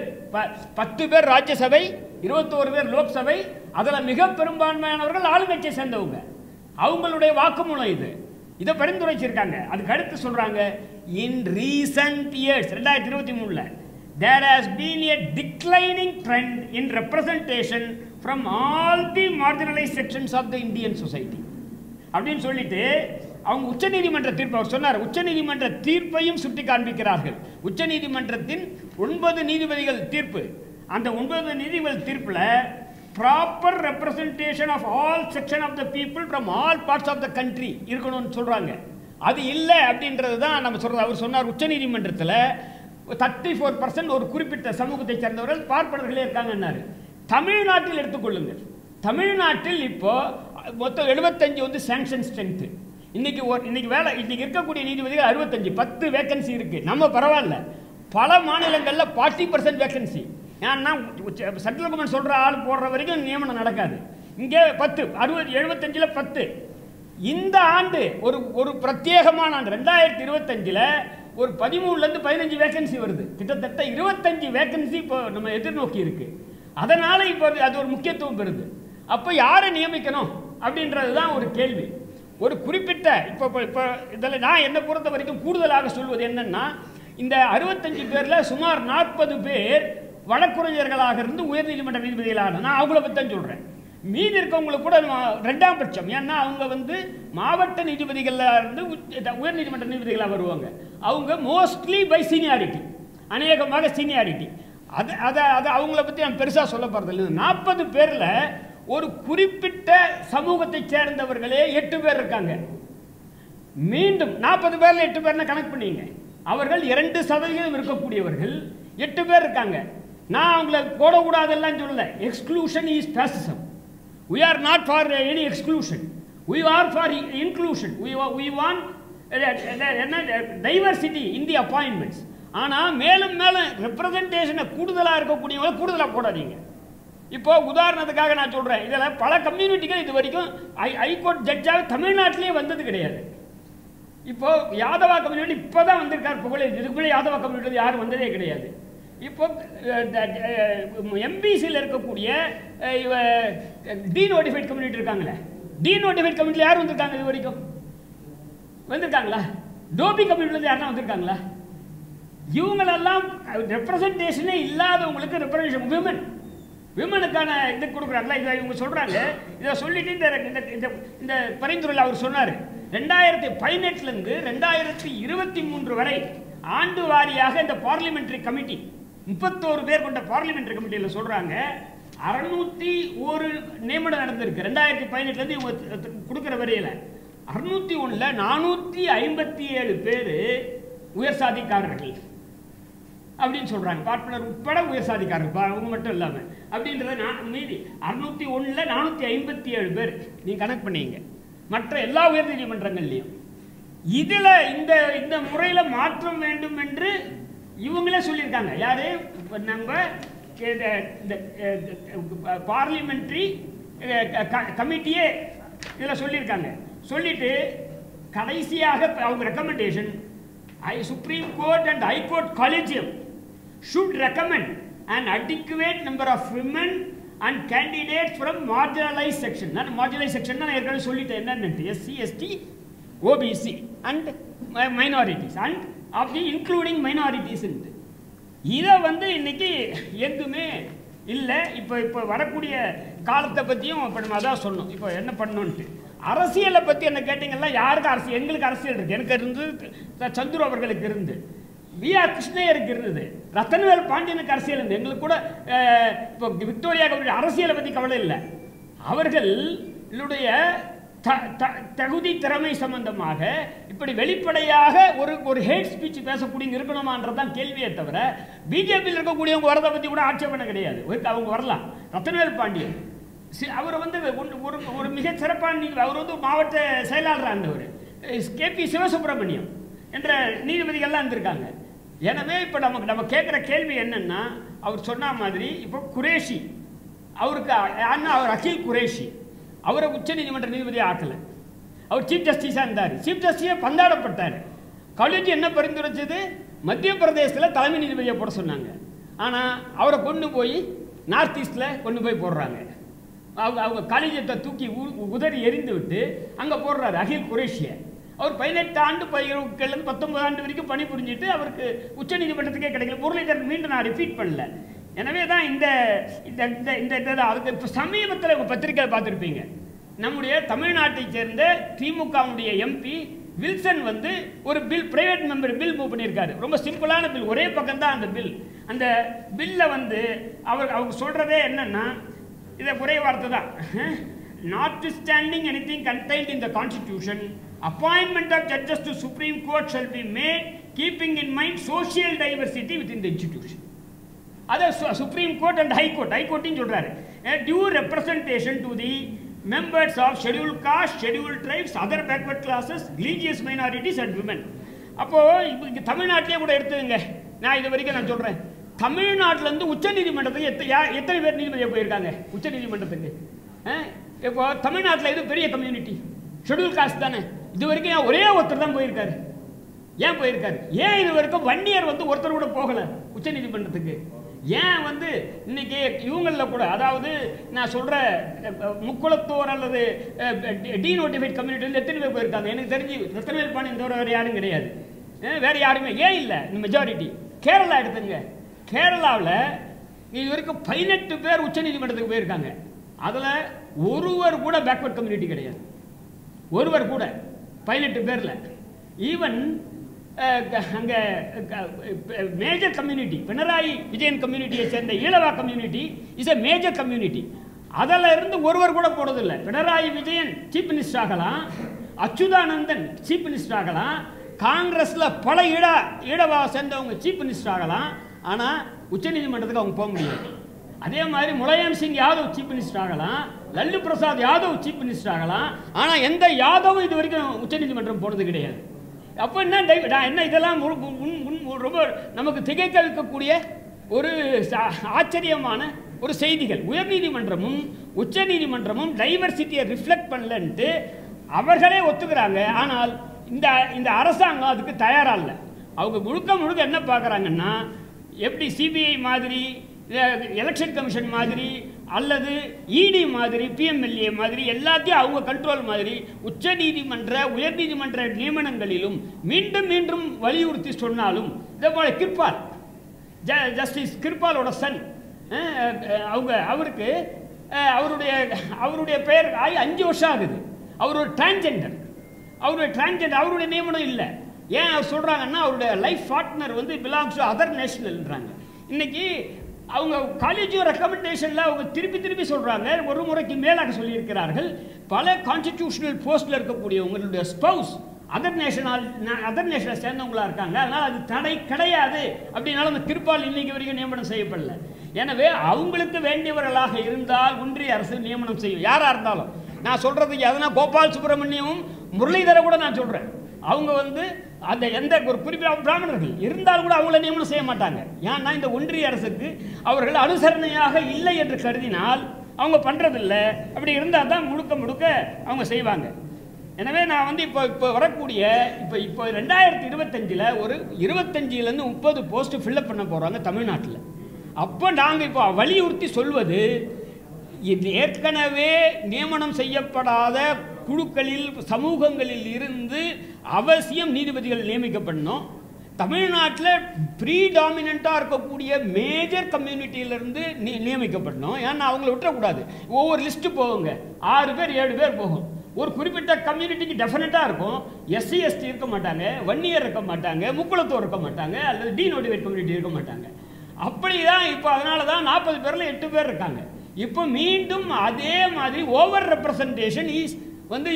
10 பேர் ராஜ்யசபை, 21 பேர் லோக்சபை, அதில் மிக பெரும்பான்மையானவர்கள் ஆளுங்கட்சியை சேர்ந்தவங்க. அவங்களுடைய வாக்குமூலம் இதை பரிந்துரைச்சிருக்காங்க. அதுக்கு அடுத்து சொல்றாங்க, இன் recent years 2023 there has been a declining trend in representation from all the marginalized sections of the Indian society அப்படின்னு சொல்லிட்டு அவங்க உச்சநீதிமன்ற தீர்ப்பு அவர் சொன்னார். உச்சநீதிமன்ற தீர்ப்பையும் சுட்டி காண்பிக்கிறார்கள். உச்சநீதிமன்றத்தின் 9 நீதிபதிகள் தீர்ப்பு, அந்த 9 நீதிபதிகள் தீர்ப்பில் proper representation of all section of the people from all parts of the country இருக்கணும்னு சொல்றாங்க. அது இல்லை அப்படின்றது தான் நம்ம சொல்றது. அவர் சொன்னார், உச்சநீதிமன்றத்தில் 34% ஒரு குறிப்பிட்ட சமூகத்தை சேர்ந்தவர்கள் பார்ப்பனர்களே இருக்காங்கன்னாரு. தமிழ்நாட்டில் எடுத்துக்கொள்ளுங்கள், தமிழ்நாட்டில் இப்போ மொத்தம் 75 சாங்ஷன் ஸ்ட்ரென்த். இன்னைக்கு இருக்கக்கூடிய நீதிபதிகள் 65, 10 வேகன்சி இருக்கு. நம்ம பரவாயில்ல, பல மாநிலங்களில் 40% வேகன்சி. ஏன்னா சென்ட்ரல் கவர்மெண்ட் சொல்ற ஆள் போடுற வரைக்கும் நியமனம் நடக்காது. இங்கே 10, 75ல் 10. இந்த ஆண்டு ஒரு பிரத்யேகமான ஆண்டு 2025 ஒரு 13லேருந்து 15 வேகன்சி வருது. கிட்டத்தட்ட 25 வேகன்சி இப்போ நம்ம எதிர்நோக்கி இருக்கு. அதனால இப்போ அது ஒரு முக்கியத்துவம் பெறுது. அப்போ யாரை நியமிக்கணும் அப்படின்றது தான் ஒரு கேள்வி. ஒரு குறிப்பிட்ட இப்போ இதில் நான் என்னை பொறுத்த வரைக்கும் கூடுதலாக சொல்வது என்னன்னா, இந்த 65 பேரில் சுமார் 40 பேர் வழக்குரைஞர்களாக இருந்து உயர்நீதிமன்ற நீதிபதிகளாக, நான் அவங்கள பற்றி தான் சொல்கிறேன். மீதி இருக்கவங்களுக்கு கூட 2ஆம் பட்சம். ஏன்னா அவங்க மாவட்ட நீதிபதிகளாக இருந்து உயர்நீதிமன்ற நீதிபதிகளாக வருவாங்க. அவங்க மோஸ்ட்லி பை சீனியாரிட்டி, அநேகமாக சீனியாரிட்டி. அதை அவங்கள பற்றி நான் பெருசாக சொல்ல போகிறது இல்லை. 40 பேரில் ஒரு குறிப்பிட்ட சமூகத்தை சேர்ந்தவர்களே 8 பேர் இருக்காங்க. மீண்டும் 40 பேர்ல 8 பேர்னா கணக்கு பண்ணீங்க. அவர்கள் 2% இருக்கக்கூடியவர்கள் 8 பேர் இருக்காங்க. நான் அவங்களை போடக்கூடாதெல்லாம் சொல்லல. Exclusion is fascism. We are not for any exclusion. We are for inclusion. We want diversity in the appointments. ஆனால் மேலும் மேலும் ரெப்ரசன்டேஷனை கூடுதலாக இருக்கக்கூடியவங்களை கூடுதலாக போடாதீங்க. இப்போ உதாரணத்துக்காக நான் சொல்கிறேன், இதில் பல கம்யூனிட்டிகள் இது வரைக்கும் ஹைகோர்ட் ஜட்ஜாக தமிழ்நாட்டிலே வந்தது கிடையாது. இப்போ யாதவா கம்யூனிட்டி இப்போ தான் வந்திருக்கார் புகழே. இதுக்குள்ளே யாதவா கம்யூனிட்டி யாரும் வந்ததே கிடையாது. இப்போ எம்பிசியில் இருக்கக்கூடிய டீநோட்டிஃபைட் கம்யூனிட்டி இருக்காங்களே, டீநோட்டிஃபைட் கம்யூனிட்டியில் யார் வந்திருக்காங்க இது வரைக்கும்? வந்திருக்காங்களா? டோபி கம்யூனிட்டியில் யாருன்னா வந்திருக்காங்களா? இவங்களெல்லாம் ரெப்ரசன்டேஷனே இல்லாதவங்களுக்கு ரெப்ரசன்டேஷன் விமனுக்கான இது கொடுக்குறாங்களா? இதை இவங்க சொல்கிறாங்க. இதை சொல்லிட்டு இந்த பரிந்துரையில் அவர் சொன்னார், 2018 2023 வரை ஆண்டு வாரியாக இந்த பார்லிமெண்டரி கமிட்டி 31 பேர் கொண்ட பார்லிமெண்டரி கமிட்டியில் சொல்கிறாங்க 601 நியமனம் நடந்திருக்கு. 2018 இவங்க கொடுக்குற வரையில் 601 457 பேர் உயர் சாதிக்காரர்கள் அப்படின்னு சொல்கிறாங்க. பார்ப்பனர் உட்பட உயர் சாதிக்காரர்கள், அவங்க மட்டும் இல்லாமல். அப்படின்றத மீதி 601 457 பேர் நீங்கள் கணக்கு பண்ணீங்க மற்ற எல்லா உயர் நீதிமன்றங்கள்லையும். இதில் இந்த முறையில் மாற்றம் வேண்டும் என்று இவங்களே சொல்லியிருக்காங்க. யாரு? நம்ம பார்லிமெண்ட்ரி கமிட்டியே இதில் சொல்லியிருக்காங்க. சொல்லிட்டு கடைசியாக அவங்க recommendation, supreme court and high court collegium should recommend an adequate number of women and candidates from marginalized section. நான் marginalized section நான் ஏற்கனவே சொல்லிட்டேன் என்னன்னு, SC ST OBC and minorities and of the including minorities. இதை இன்னைக்கு எதுவுமே இல்லை. இப்போ வரக்கூடிய காலத்தை பற்றியும் இப்போ நம்ம அதான் சொன்னோம். இப்போ என்ன பண்ணணுன்ட்டு அரசியலை பற்றி என்ன கேட்டிங்கன்னா, யாருக்கு அரசியல்? எங்களுக்கு அரசியல் இருக்குது. எனக்கு இருந்து சந்துரு அவர்களுக்கு இருந்து, V.R. கிருஷ்ணய்யருக்கு இருந்தது, ரத்தன்வேல் பாண்டியனுக்கு அரசியல் இருந்து. எங்களுக்கு கூட இப்போ விக்டோரியா அரசியலை பற்றி கவலை இல்லை. அவர்களுடைய தகுதி திறமை சம்பந்தமாக இப்படி வெளிப்படையாக ஒரு ஹேட் ஸ்பீச் பேசக்கூடிய இருக்கணுமான்றதான் கேள்வியே தவிர, பிஜேபியில் இருக்கக்கூடியவங்க வரதை பற்றி கூட ஆட்சேபனை கிடையாது. அவங்க வரலாம். ரத்தன்வேல் பாண்டியன் அவர் ஒரு மிக சிறப்பான அவர் மாவட்ட செயலாளராக இருந்தவர். KP சிவசுப்பிரமணியம் என்ற நீதிபதிகள்லாம் இருந்திருக்காங்க. எனவே இப்போ நம்ம கேட்குற கேள்வி என்னன்னா, அவர் சொன்ன மாதிரி இப்போ குரேஷி அவருக்கு அவர் அகில் குரேஷி அவரை உச்ச நீதிமன்ற நீதிபதியை ஆக்கலை. அவர் சீஃப் ஜஸ்டிஸாக இருந்தார். சீஃப் ஜஸ்டிஸாக பந்தாடப்பட்டார். காலேஜ் என்ன பரிந்துரைச்சது? மத்திய பிரதேசத்தில் தலைமை நீதிபதியை போட சொன்னாங்க. ஆனால் அவரை கொண்டு போய் நார்த் ஈஸ்டில் கொண்டு போய் போடுறாங்க. அவங்க காலேஜத்தை தூக்கி உதறி எரிந்து விட்டு அங்கே போடுறாரு அகில் குரேஷியை. அவர் 18 ஆண்டு 19 ஆண்டு வரைக்கும் பணி புரிஞ்சுட்டு அவருக்கு உச்ச நீதிமன்றத்துக்கே கிடைக்கல. முரளிதரன் மீண்டும் நான் ரிப்பீட் பண்ணல. எனவே தான் அதுக்கு இப்போ சமீபத்தில் உங்கள் பத்திரிகையில் பார்த்துருப்பீங்க, நம்முடைய தமிழ்நாட்டை சேர்ந்த திமுகவுடைய MP வில்சன் ஒரு bill, private member bill move பண்ணியிருக்காரு. ரொம்ப சிம்பிளான பில், ஒரே பக்கம் தான் அந்த பில். அந்த பில்லை அவங்க சொல்கிறதே என்னன்னா, இதை ஒரே வார்த்தை தான், notwithstanding anything contained in the constitution, appointment of judges to Supreme Court shall be made keeping in mind social diversity within the institution. Other Supreme Court and High Court in சொல்றாரு, due representation to the members of scheduled caste, scheduled tribes, other backward classes, religious minorities and women. அப்போ இங்க தமிழ்நாட்டிலே கூட எடுத்துங்க. நான் இது வரைக்கும் நான் சொல்றேன், தமிழ்நாட்டில இருந்து உச்ச நீதிமன்றத்துக்கு எத்தனை பேர் நீதிபதியாக போயிருக்காங்க உச்ச நீதிமன்றத்துக்கு? இப்போ தமிழ்நாட்டில் இது பெரிய கம்யூனிட்டி, ஷெட்யூல் காஸ்ட் தானே. இது வரைக்கும் ஒரே ஒருத்தர் தான் போயிருக்காரு. ஏன் போயிருக்காரு? ஏன் இது வரைக்கும் 1 இயர் ஒருத்தர் கூட போகல உச்ச நீதிமன்றத்துக்கு? ஏன் இன்னைக்கு இவங்களில் கூட, அதாவது நான் சொல்ற முக்குளத்தோர் அல்லது டீநோட்டிஃபைட் கம்யூனிட்டி எத்தனை பேர் போயிருக்காங்க? எனக்கு தெரிஞ்சு ரத்தன்வேல் பாண்டியன் தவிர வேறு யாரும் கிடையாது. வேறு யாருமே ஏன் இல்லை? மெஜாரிட்டி. கேரளா எடுத்துங்க, கேரளாவில் இது வரைக்கும் 18 பேர் உச்ச நீதிமன்றத்துக்கு போயிருக்காங்க. அதில் ஒருவர் கூட பேக்வர்ட் கம்யூனிட்டி கிடையாது. ஒருவர் கூட 18 பேரில். ஈவன் அங்கே மேஜர் கம்யூனிட்டி, பினராயி விஜயன் கம்யூனிட்டியை சேர்ந்த Ezhava community is a major community. அதில் இருந்து ஒருவர் கூட போடுறதில்லை. பினராயி விஜயன் சீஃப் மினிஸ்டர் ஆகலாம், அச்சுதானந்தன் சீஃப் மினிஸ்டர் ஆகலாம், காங்கிரஸில் பல ஈழவா சேர்ந்தவங்க சீஃப் மினிஸ்டர் ஆகலாம். ஆனால் உச்சநீதிமன்றத்துக்கு அவங்க போக முடியாது. அதே மாதிரி முலாயம் சிங் யாதவ் சீஃப் மினிஸ்டர் ஆகலாம், லல்லு பிரசாத் யாதவ் சீஃப் மினிஸ்டர் ஆகலாம். ஆனால் எந்த யாதவும் இது வரைக்கும் உச்சநீதிமன்றம் போனது கிடையாது. அப்போ என்ன இதெல்லாம் ரொம்ப நமக்கு திகைக்க வைக்கக்கூடிய ஒரு ஆச்சரியமான ஒரு செய்திகள். உயர்நீதிமன்றமும் உச்ச நீதிமன்றமும் டைவர்சிட்டியை ரிஃப்ளெக்ட் பண்ணலன்ட்டு அவர்களே ஒத்துக்கிறாங்க. ஆனால் இந்த அரசாங்கம் அதுக்கு தயாராக இல்லை. அவங்க முழுக்க என்ன பார்க்குறாங்கன்னா, எப்படி சிபிஐ மாதிரி, எலெக்ஷன் கமிஷன் மாதிரி, அல்லது இடி மாதிரி, பிஎம்எல்ஏ மாதிரி எல்லாத்தையும் அவங்க கண்ட்ரோல் மாதிரி உச்ச நீதிமன்ற உயர்நீதிமன்ற நியமனங்களிலும் மீண்டும் மீண்டும் வலியுறுத்தி சொன்னாலும், இதே போல கிர்பால், ஜஸ்டிஸ் கிர்பாலோட சன், அவருக்கு அவருடைய பெயர் ஆகி 5 வருஷம் ஆகுது. அவர் ஒரு டிரான்ஜெண்டர். அவருடைய நியமனம் இல்லை. ஏன் அவர் சொல்கிறாங்கன்னா, அவருடைய லைஃப் பார்ட்னர் வந்து பிலாங்ஸ் டு அதர் நேஷனல்ன்றாங்க. இன்னைக்கு அவங்க காலேஜ் ரெக்கமெண்டேஷனில் அவங்க திருப்பி சொல்கிறாங்க, ஒரு முறைக்கு மேலாக சொல்லியிருக்கிறார்கள், பல கான்ஸ்டிடியூஷனல் போஸ்டில் இருக்கக்கூடியவங்களுடைய ஸ்பவுஸ் அதர் நேஷனை சேர்ந்தவங்களாக இருக்காங்க. அதனால் அது தடை கிடையாது. அப்படின்னாலும் அந்த கிருபால் இன்னைக்கு வரைக்கும் நியமனம் செய்யப்படல. எனவே அவங்களுக்கு வேண்டியவர்களாக இருந்தால் ஒன்றிய அரசு நியமனம் செய்யும், யாராக இருந்தாலும். நான் சொல்கிறதுக்கு எதனா கோபால் சுப்பிரமணியமும் முரளிதரை கூட நான் சொல்கிறேன். அவங்க வந்து அந்த எந்த ஒரு குறிப்பிட்ட பிராமணர்கள் இருந்தால் கூட அவங்கள நியமனம் செய்ய மாட்டாங்க. ஏன்னா இந்த ஒன்றிய அரசுக்கு அவர்கள் அனுசரணையாக இல்லை என்று கருதினால் அவங்க பண்ணுறதில்லை. அப்படி இருந்தால் தான் முழுக்க அவங்க செய்வாங்க. எனவே நான் வந்து இப்போ வரக்கூடிய இப்போ 2025 ஒரு 25 30 போஸ்ட் ஃபில்லப் பண்ண போகிறாங்க தமிழ்நாட்டில். அப்போ நாங்கள் இப்போ வலியுறுத்தி சொல்வது, இது ஏற்கனவே நியமனம் செய்யப்படாத குழுக்களில் சமூகங்களில் இருந்து அவசியம் நீதிபதிகள் நியமிக்கப்படணும். தமிழ்நாட்டில் ப்ரீடாமினண்ட்டாக இருக்கக்கூடிய மேஜர் கம்யூனிட்டியிலேருந்து நியமிக்கப்படணும். ஏன்னா அவங்கள விட்டுறக்கூடாது. ஒவ்வொரு லிஸ்ட்டு போகுங்க, 6 பேர் 7 பேர் போகும். ஒரு குறிப்பிட்ட கம்யூனிட்டிக்கு டெஃபினட்டாக இருக்கும். எஸ்சி எஸ்டி இருக்க மாட்டாங்க, வன்னியர் இருக்க மாட்டாங்க, முக்குளத்தோர் இருக்க மாட்டாங்க, அல்லது டீநோட்டிஃபைட் கம்யூனிட்டி இருக்க மாட்டாங்க. அப்படி தான் இப்போ அதனால தான் 40 பேரில் 8 பேர் இருக்காங்க. இப்போ மீண்டும் அதே மாதிரி ஓவர் ரெப்ரசன்டேஷன் வந்து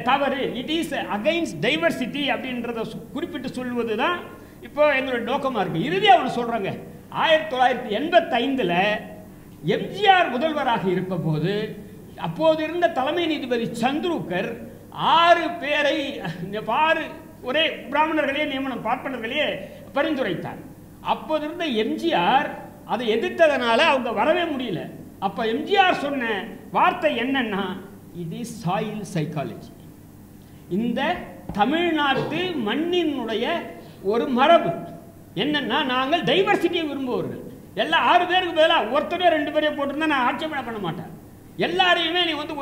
தவறு, இட் இஸ் அகைன்ஸ்ட் டைவர்சிட்டி அப்படின்றத குறிப்பிட்டு சொல்வது தான் இப்போ எங்களோட நோக்கமாக இருக்குது. இறுதியாக அவனு சொல்கிறாங்க, 1985 எம்ஜிஆர் முதல்வராக இருக்க போது அப்போது இருந்த தலைமை நீதிபதி சந்துருக்கர் 6 பேரை ஒரே பிராமணர்களே நியமனம், பார்ப்பனர்களே பரிந்துரைத்தார். அப்போது இருந்த எம்ஜிஆர் அதை எதிர்த்ததனால அவங்க வரவே முடியல. அப்போ எம்ஜிஆர் சொன்ன வார்த்தை என்னன்னா, இது சாயில் சைக்காலஜி. இந்த தமிழ்நாட்டு மண்ணினுடைய ஒரு மரபு என்னன்னா, நாங்கள் டைவர்சிட்டியை விரும்புவர்கள். எல்லாம் 6 பேருக்கு பதிலாக ஒருத்தரே 2 பேரே போட்டிருந்தா நான் ஆட்சேபனை பண்ண மாட்டேன். எல்லாரையுமே நீ வந்து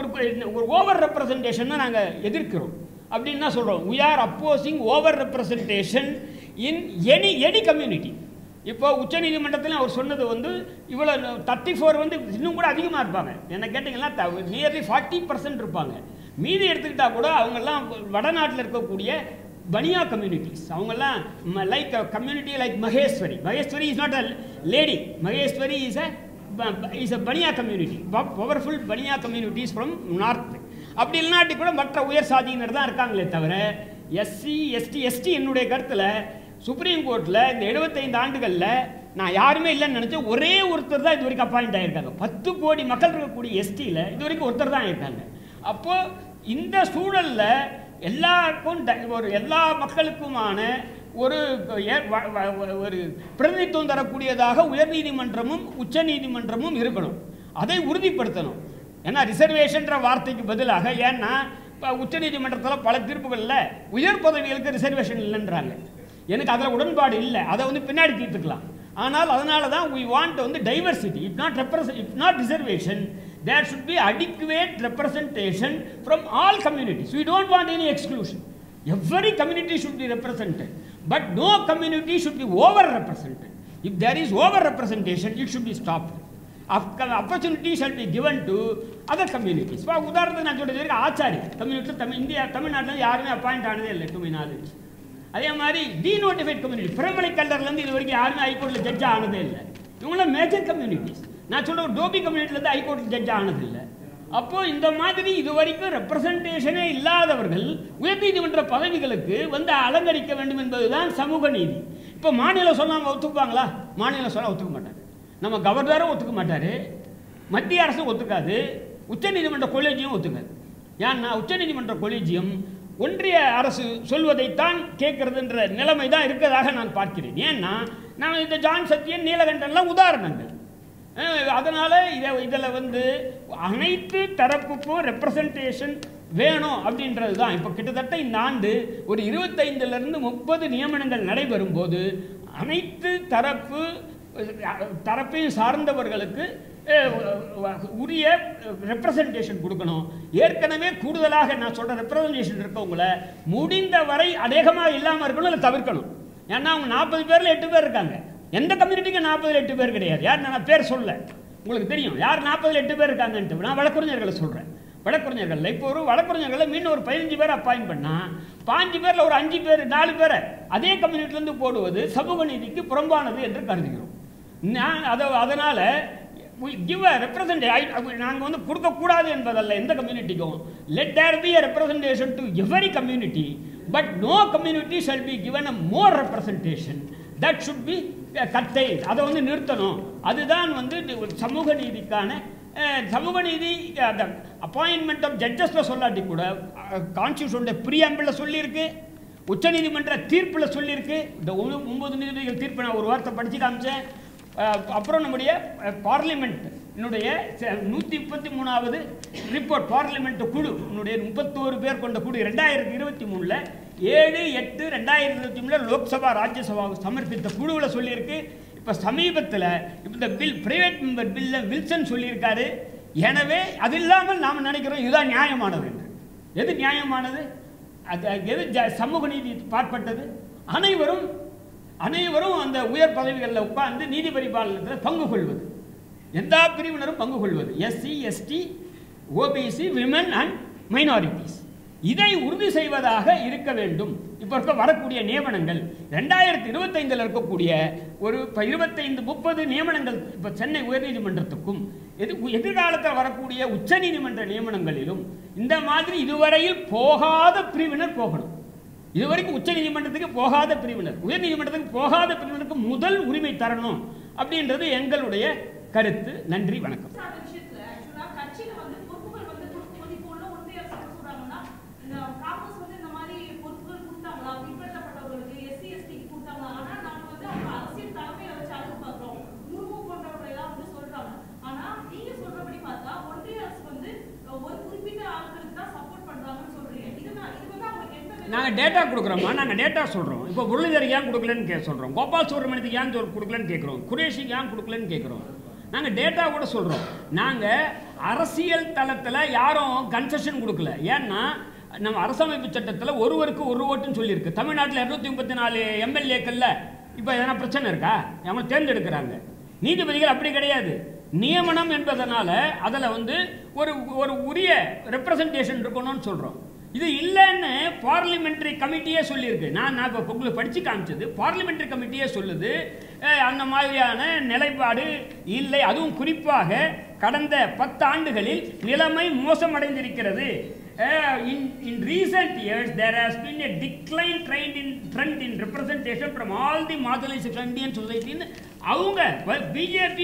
ஒரு ஓவர் ரெப்ரசன்டேஷன் நாங்கள் எதிர்க்கிறோம் அப்படின்னு தான் சொல்கிறோம். we are opposing over representation in any community. இப்போ உச்சநீதிமன்றத்தில் அவர் சொன்னது வந்து இவ்வளோ 34 வந்து இன்னும் கூட அதிகமாக இருப்பாங்க. என்ன கேட்டிங்கன்னா நியர்லி 40% இருப்பாங்க. மீதி எடுத்துக்கிட்டால் கூட அவங்கெல்லாம் வடநாட்டில் இருக்கக்கூடிய பனியா கம்யூனிட்டிஸ். அவங்கெல்லாம் like community like Maheshwari is not a lady, Maheshwari is a Baniya community, powerful Baniya communities from north. அப்படி இல்லாட்டி கூட மற்ற உயர் சாதியினர் தான் இருக்காங்களே தவிர எஸ்சி எஸ்டி என்னுடைய கருத்தில் சுப்ரீம் கோர்ட்டில் இந்த 75 ஆண்டுகளில் நான் யாருமே இல்லைன்னு நினச்சேன். ஒரே ஒருத்தர் தான் இது வரைக்கும் அப்பாயிண்ட் ஆகியிருக்காங்க. 10 கோடி மக்கள் இருக்கக்கூடிய எஸ்டியில் இது வரைக்கும் ஒருத்தர் தான் இருக்காங்க. அப்போது இந்த சூழலில் எல்லாருக்கும் எல்லா மக்களுக்குமான ஒரு பிரதிநிதித்துவம் தரக்கூடியதாக உயர்நீதிமன்றமும் உச்ச நீதிமன்றமும் இருக்கணும். அதை உறுதிப்படுத்தணும். ஏன்னா ரிசர்வேஷன்ற வார்த்தைக்கு பதிலாக, ஏன்னா இப்போ உச்ச நீதிமன்றத்தில் பல தீர்ப்புகளில் உயர் பதவிகளுக்கு ரிசர்வேஷன் இல்லைன்றாங்க. எனக்கு அதில் உடன்பாடு இல்லை, அதை வந்து பின்னாடி தீர்த்துக்கலாம். ஆனால் அதனால தான் we want வந்து diversity, if not reservation, there should be adequate representation from all communities. We don't want any exclusion. Every community should be represented, but no community should be over represented. If there is over representation, it should be stopped. Opportunity shall be given to other communities. இப்போ உதாரணத்துக்கு நான் சொல்றது Achari community தமிழ்நாட்டில் யாருமே appoint ஆனதே இல்லை to my knowledge. அதே மாதிரி டீநோட்டிஃபைட் கம்யூனிட்டி, பிரமலை கல்லர்லேருந்து இது வரைக்கும் யாருமே ஹைகோர்ட்டில் ஜட்ஜாக ஆனதே இல்லை. இவங்களாம் மேஜர் கம்யூனிட்டிஸ். நான் சொல்ற டோபி கம்யூனிட்டிலேருந்து ஹைகோர்ட் ஜட்ஜ் ஆனதில்லை. அப்போது இந்த மாதிரி இதுவரைக்கும் ரெப்ரசன்டேஷனே இல்லாதவர்கள் உயர்நீதிமன்ற பதவிகளுக்கு வந்து அலங்கரிக்க வேண்டும் என்பதுதான் சமூக நீதி. இப்போ மாநிலம் சொன்னாங்க ஒத்துக்குவாங்களா? மாநிலம் சொன்னால் ஒத்துக்க மாட்டாங்க. நம்ம கவர்னரும் ஒத்துக்க மாட்டார், மத்திய அரசு ஒத்துக்காது, உச்சநீதிமன்ற கொலேஜியம் ஒத்துக்காது. ஏன்னா உச்சநீதிமன்ற கொலேஜியம் ஒன்றிய அரசு சொல்வதைத்தான் கேட்கறதுன்ற நிலைமை தான் இருக்கிறதாக நான் பார்க்கிறேன். ஏன்னா நான் இந்த ஜான் சத்யன், நீலகண்டன்லாம் உதாரணங்கள். அதனால் இதில் வந்து அனைத்து தரப்புக்கும் ரெப்ரசன்டேஷன் வேணும் அப்படின்றது தான். இப்போ கிட்டத்தட்ட இந்த ஆண்டு ஒரு 25லிருந்து 30 நியமனங்கள் நடைபெறும் போது அனைத்து தரப்பையும் சார்ந்தவர்களுக்கு உரிய ரெப்ரசன்டேஷன் கொடுக்கணும். ஏற்கனவே கூடுதலாக நான் சொல்கிற ரெப்ரசன்டேஷன் இருக்கவங்கள முடிந்த வரை அநேகமாக இல்லாமல் இருக்கணும், இல்லை தவிர்க்கணும். ஏன்னா அவங்க 40 பேரில் 8 பேர் இருக்காங்க. எந்த கம்யூனிட்டிக்கும் 40ல் 8 பேர் கிடையாது. யார் நான் பேர் சொல்ல, உங்களுக்கு தெரியும் யார் 40ல் 8 பேர் இருக்காங்கன்ட்டு. நான் வழக்கறிஞர்களை சொல்கிறேன். வழக்கறிஞர்கள் இப்போ ஒரு வழக்கறிஞர்களை மீண்டும் ஒரு 15 பேர் அப்பாயின்ட் பண்ணால் 5 பேரில் ஒரு 5 பேர் 4 பேரை அதே கம்யூனிட்டிலேருந்து போடுவது சமூக நீதிக்கு புறம்பானது என்று கருதுகிறோம். அதனால் கிவ் அ ரெப்ரசன்டேஷன் நாங்கள் வந்து கொடுக்கக்கூடாது என்பதல்ல எந்த கம்யூனிட்டிக்கும். Let there be a representation to every community, but no community shall be given a more representation. That should be கட்டை. அதை வந்து நிறுத்தணும். அதுதான் வந்து சமூக நீதிக்கான சமூக நீதி. அந்த அப்பாயின்மெண்ட் ஆஃப் ஜட்ஜஸில் சொல்லாட்டி கூட கான்ஸ்டியூஷனுடைய ப்ரீஆம்பிளில் சொல்லியிருக்கு, உச்சநீதிமன்ற தீர்ப்பில் சொல்லியிருக்கு. இந்த 9 நீதிபதிகள் தீர்ப்பு நான் ஒரு வார்த்தை படித்து காமிச்சேன். அப்புறம் நம்முடைய பார்லிமெண்ட்டினுடைய 133வது ரிப்போர்ட், பார்லிமெண்ட் குழு 31 பேர் கொண்ட குழு 2023 7/8/2023 லோக்சபா ராஜ்யசபா சமர்ப்பித்த குழுவில் சொல்லியிருக்கு. இப்போ சமீபத்தில் இந்த பில் பிரைவேட் மெம்பர் பில்ல வில்சன் சொல்லியிருக்காரு. எனவே அது இல்லாமல் நாம் நினைக்கிறோம் இதுதான் நியாயமானது என்று. எது நியாயமானது? அது எது சமூக நீதி பாற்பட்டது? அனைவரும் அந்த உயர் பதவிகளில் உட்கார்ந்து நீதி பரிபாலனத்தில் பங்கு கொள்வது, எந்த பிரிவினரும் பங்கு கொள்வது, SC ST OBC women and minorities, இதை உறுதி செய்வதாக இருக்க வேண்டும். இப்போ வரக்கூடிய நியமனங்கள் 2025 இருக்கக்கூடிய ஒரு 25-30 நியமனங்கள் இப்போ சென்னை உயர்நீதிமன்றத்துக்கும் எதிர்காலத்தில் வரக்கூடிய உச்ச நீதிமன்ற நியமனங்களிலும் இந்த மாதிரி இதுவரையில் போகாத பிரிவினர் போகணும். இதுவரைக்கும் உச்ச நீதிமன்றத்துக்கு போகாத பிரிவினர், உயர் நீதிமன்றத்துக்கு போகாத பிரிவினருக்கு முதல் உரிமை தரணும் அப்படின்றது எங்களுடைய கருத்து. நன்றி, வணக்கம். நாங்கள் டேட்டா கொடுக்குறோமா? நாங்கள் டேட்டா சொல்கிறோம். இப்போ முரளிதருக்கு ஏன் கொடுக்கலன்னு சொல்கிறோம், கோபால் சுப்ரமணியத்துக்கு ஏன் கொடுக்கலன்னு கேட்குறோம், குரேஷிக்கு ஏன் கொடுக்கலன்னு கேட்குறோம். நாங்கள் டேட்டா கூட சொல்கிறோம். நாங்கள் அரசியல் தளத்தில் யாரும் கன்செஷன் கொடுக்கல. ஏன்னா நம்ம அரசமைப்பு சட்டத்தில் ஒருவருக்கு ஒரு ஓட்டுன்னு சொல்லியிருக்கு. தமிழ்நாட்டில் 234 MLAக்களில் இப்போ எதனா பிரச்சனை இருக்கா? அவங்க தேர்ந்தெடுக்கிறாங்க. நீதிபதிகள் அப்படி கிடையாது. நியமனம் என்பதனால அதில் வந்து ஒரு உரிய ரெப்ரசன்டேஷன் இருக்கணும்னு சொல்கிறோம். இது இல்லைன்னு பார்லிமெண்ட்ரி கமிட்டியே சொல்லியிருக்கு. நான் இப்போ உங்களுக்கு படித்து காமிச்சது பார்லிமெண்ட்ரி கமிட்டியே சொல்லுது அந்த மாதிரியான நிலைப்பாடு இல்லை. அதுவும் குறிப்பாக கடந்த 10 ஆண்டுகளில் நிலைமை மோசமடைந்திருக்கிறது. In recent years there has been a decline trend in representation from all the marginalized Indian society. அவங்க BJP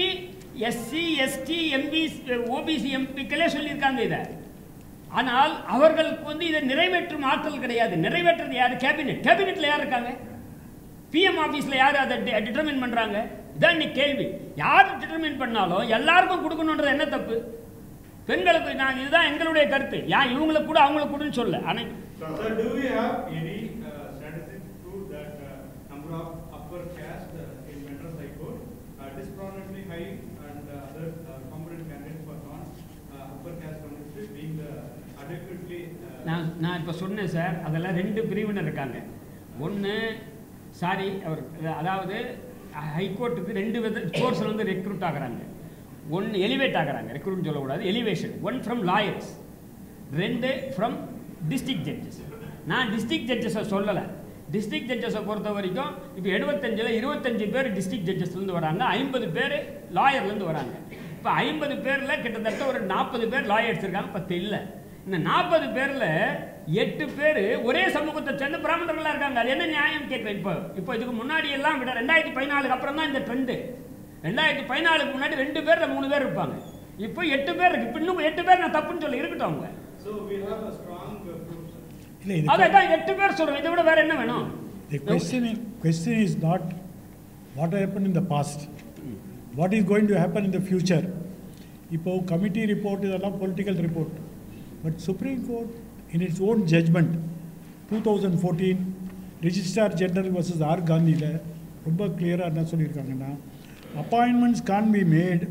SC ST MPs OBC MPக்களே சொல்லியிருக்காங்க இதை. ஆனால் அவர்களுக்கு வந்து இதை நிறைவேற்றும் ஆற்றல் கிடையாது. நிறைவேற்றது யார்? கேபினெட்டில் யார் இருக்காங்க? PM ஆஃபீஸில் யார் அதை டிட்டர்மின் பண்ணுறாங்க? இதான் இன்னைக்கு கேள்வி. யார் டிட்டர்மின் பண்ணாலும் எல்லாருக்கும் கொடுக்கணுன்றது என்ன தப்பு? பெண்களுக்கு நான் இதுதான் எங்களுடைய கருத்து. இவங்களுக்கு கூட அவங்களுக்கு கூடன்னு சொல்ல. ஆனால் நான் இப்போ சொன்னேன் சார், அதெல்லாம் 2 பிரிவினர் இருக்காங்க. ஒன்று அதாவது ஹைகோர்ட்டுக்கு 2 சோர்ஸில் வந்து ரெக்ரூட் ஆகிறாங்க. ஒன்று எலிவேட் ஆகிறாங்க, ரெக்ரூட் சொல்லக்கூடாது, elevation. 1 from lawyers, 2 from district judges. நான் டிஸ்ட்ரிக்ட் ஜட்ஜஸை சொல்லலை. டிஸ்ட்ரிக்ட் ஜட்ஜஸை பொறுத்த வரைக்கும் இப்போ 75ல் 25 பேர் டிஸ்ட்ரிக்ட் ஜட்ஜஸ்லேருந்து வராங்க, 50 பேர் லாயர்லேருந்து வராங்க. இப்போ 50 பேரில் கிட்டத்தட்ட ஒரு 40 பேர் லாயர்ஸ் இருக்காங்க, 10 இல்லை. இந்த 40 பேரில் 8 பேர் ஒரே சமூகத்தை சேர்ந்த பிராமணர்களாக இருக்காங்க. அது என்ன நியாயம் கேட்குறேன். இப்போ இதுக்கு முன்னாடி எல்லாம் விட 2014 அப்புறம் தான் இந்த ட்ரெண்டு. 2014 முன்னாடி 2 பேர் 3 பேர் இருப்பாங்க. இப்போ 8 பேர் இருக்கு. இப்போ இன்னும் 8 பேர் நான் தப்புன்னு சொல்லி இருக்கட்டும் அவங்க. அதான் 8 பேர் சொல்றேன். இதை விட வேற என்ன வேணும்? The question is not what happened in the past. What is going to happen in the future? இப்போ கமிட்டி ரிப்போர்ட் இதெல்லாம் political report. But Supreme Court in its own judgment 2014 registrar general versus R காந்தியில் ரொம்ப கிளியராக என்ன சொல்லியிருக்காங்கன்னா, appointments can be made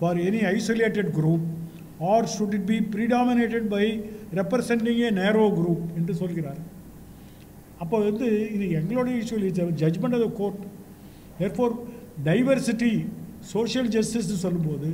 for any isolated group or should it be predominated by representing a narrow group என்று சொல்கிறார். அப்போ வந்து இது எங்களுடைய இஷ்யூ இல்லை, judgement of the court. Therefore diversity social justice சொல்லும்போது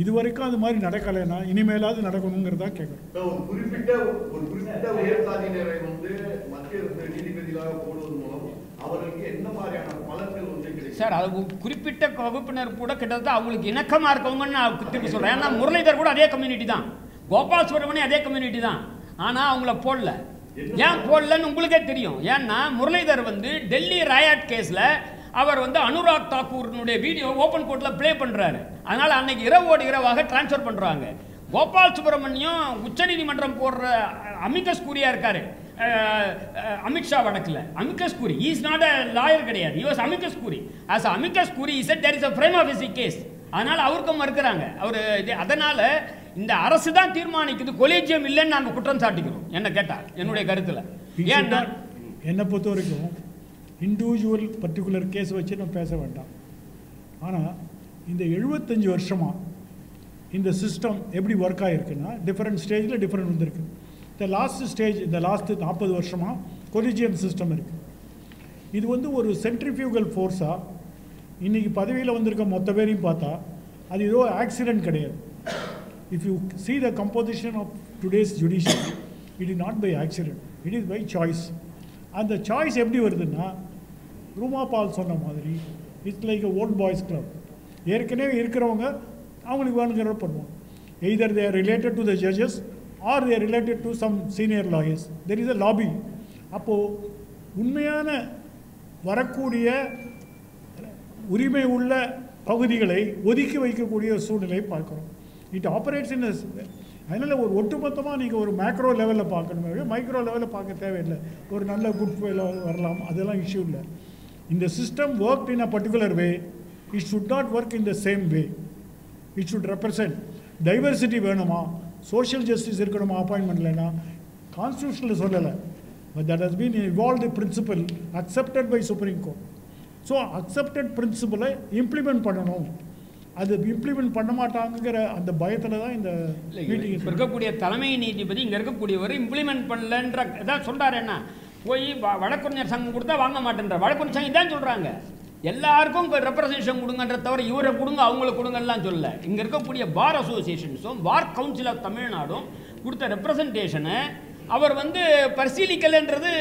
இதுவரைக்கும் அது மாதிரி நடக்கலைன்னா இனிமேலாவது நடக்கணுங்கிறதா கேட்குறோம். ஒரு குறிப்பிட்ட உயர்சாதியினரை வந்து மத்திய நீதிபதிகளாக போடுவது மூலம் அவர்களுக்கு என்ன மாதிரியான பலன்கள் வந்து கிடைக்கும் சார்? அது குறிப்பிட்ட வகுப்பினர் கூட கிட்டத்தட்ட அவங்களுக்கு இணக்கமாக இருக்கவங்கன்னு நான் திருப்பி சொல்கிறேன். ஏன்னா முரளிதர் கூட அதே கம்யூனிட்டி தான், கோபால் சுப்ரமணியம் அதே கம்யூனிட்டி தான். ஆனால் அவங்கள போடல. ஏன் போடலன்னு உங்களுக்கே தெரியும். ஏன்னா முரளிதர் வந்து டெல்லி ராயட் கேஸில் அவர் வந்து அனுராக் தாக்கூரினுடைய வீடியோ ஓப்பன் கோர்ட்டில் ப்ளே பண்ணுறாரு. அதனால் அன்னைக்கு இரவோடு இரவாக டிரான்ஸ்ஃபர் பண்ணுறாங்க. கோபால் சுப்ரமணியம் உச்சநீதிமன்றம் போடுற அமிகஸ் கூரியா இருக்காரு அமித்ஷா வழக்கில். Amicus curiae is not a lawyer கிடையாது, he was Amicus கூரி. as Amicus கூரி he said there is a prima facie case. அதனால் அவருக்கும் மறுக்கிறாங்க அவர். அதனால் இந்த அரசு தான் தீர்மானிக்குது, கொலீஜியம் இல்லைன்னு நாங்கள் குற்றம் சாட்டிக்கிறோம். என்ன கேட்டால் என்னுடைய கருத்தில். ஏன்னா என்னை பொறுத்த வரைக்கும் இண்டிவிஜுவல் பர்டிகுலர் கேஸ் வச்சு நம்ம பேச வேண்டாம். ஆனால் இந்த 75 வருஷமாக இந்த சிஸ்டம் எப்படி ஒர்க் ஆகிருக்குன்னா டிஃப்ரெண்ட் ஸ்டேஜில் டிஃப்ரெண்ட் வந்திருக்கு. இந்த லாஸ்ட் ஸ்டேஜ், இந்த லாஸ்ட்டு 40 வருஷமாக கொலிஜியம் சிஸ்டம் இருக்குது. இது வந்து ஒரு சென்ட்ரிஃபியூகல் ஃபோர்ஸாக இன்றைக்கி பதவியில் வந்திருக்க மொத்த பேரையும் பார்த்தா அது ஏதோ ஆக்சிடென்ட் கிடையாது. If you see the composition of today's judiciary, it is not by accident, it is by choice. அந்த சாய்ஸ் எப்படி வருதுன்னா, ரூமா பால் சொன்ன மாதிரி it's like a old boys club. ஏற்கனவே இருக்கிறவங்க அவங்களுக்கு வேணுங்கிறத பண்ணுவாங்க. Either they are related to the judges or they are related to some senior lawyers. There is a lobby. அப்போது உண்மையான வரக்கூடிய உரிமை உள்ள பகுதிகளை ஒதுக்கி வைக்கக்கூடிய சூழ்நிலையை பார்க்குறோம். இட் ஆப்ரேட்ஸ் இன். அதனால் ஒரு ஒட்டுமொத்தமாக நீங்கள் ஒரு மேக்ரோ லெவலில் பார்க்கணுமே, மைக்ரோ லெவலில் பார்க்க தேவையில்லை. ஒரு நல்ல குட் வேல வரலாம், அதெல்லாம் இஷ்யூ இல்லை. இந்த system work in a particular way, it should not work in the same way. It should represent diversity. வேணுமா, சோஷியல் ஜஸ்டிஸ் இருக்கணுமா அப்பாயின்மெண்ட்லன்னா கான்ஸ்டியூஷனில் சொல்லலை. But that has been evolved principle accepted by Supreme Court. So accepted பிரின்சிபலை implement பண்ணணும். அது implement பண்ண மாட்டாங்கிற அந்த பயத்தில் தான் இந்த மீட்டிங். இருக்கக்கூடிய தலைமை நீதிபதி இங்கே இருக்கக்கூடியவர் இம்ப்ளிமெண்ட் பண்ணலன்ற இதான் சொல்கிறார். என்ன போய் வழக்கறிஞர் சங்கம் கொடுத்தா வாங்க மாட்டேன்ற வழக்கறிஞர் சங்கம் இதான் சொல்கிறாங்க. எல்லாருக்கும் ரெப்ரசன்டேஷன் கொடுங்கன்ற தவிர இவரை கொடுங்க அவங்களுக்கு கொடுங்கலாம் சொல்லல. இங்கே இருக்கக்கூடிய பார் அசோசியேஷன்ஸும் பார் கவுன்சில் ஆஃப் தமிழ்நாடும் கொடுத்த ரெப்ரசன்டேஷனை அவர் வந்து பரிசீலிக்கலைன்றது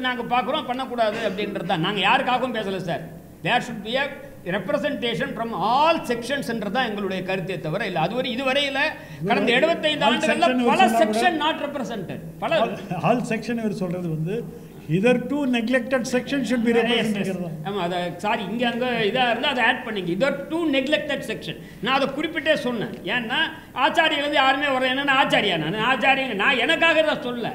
நாங்கள் பார்க்குறோம். பண்ணக்கூடாது அப்படின்றது தான். நாங்கள் யாருக்காகவும் பேசலை sir. There should be a representation from all sections என்றதான் எங்களுடைய கருத்தை தவிர இல்லை. அதுவரை இதுவரையில் கடந்த 75 ஆண்டுகளில் பல செக்ஷன் நாட் ரெப்ரசன்டட். பல ஆல் செக்ஷன் இவர் சொல்கிறது வந்து hitherto neglected section should be represented. ஆமாம், அதை சாரி இங்கே அங்கே இதாக இருந்தால் அதை ஆட் பண்ணிங்க. இதர் டூ நெக்லெக்டட் செக்ஷன். நான் அதை குறிப்பிட்டே சொன்னேன். ஏன்னா ஆச்சாரியலேருந்து யாருமே வரல. என்னென்னா ஆச்சாரியா நான் ஆச்சாரியங்க நான் எனக்காக தான் சொல்ல.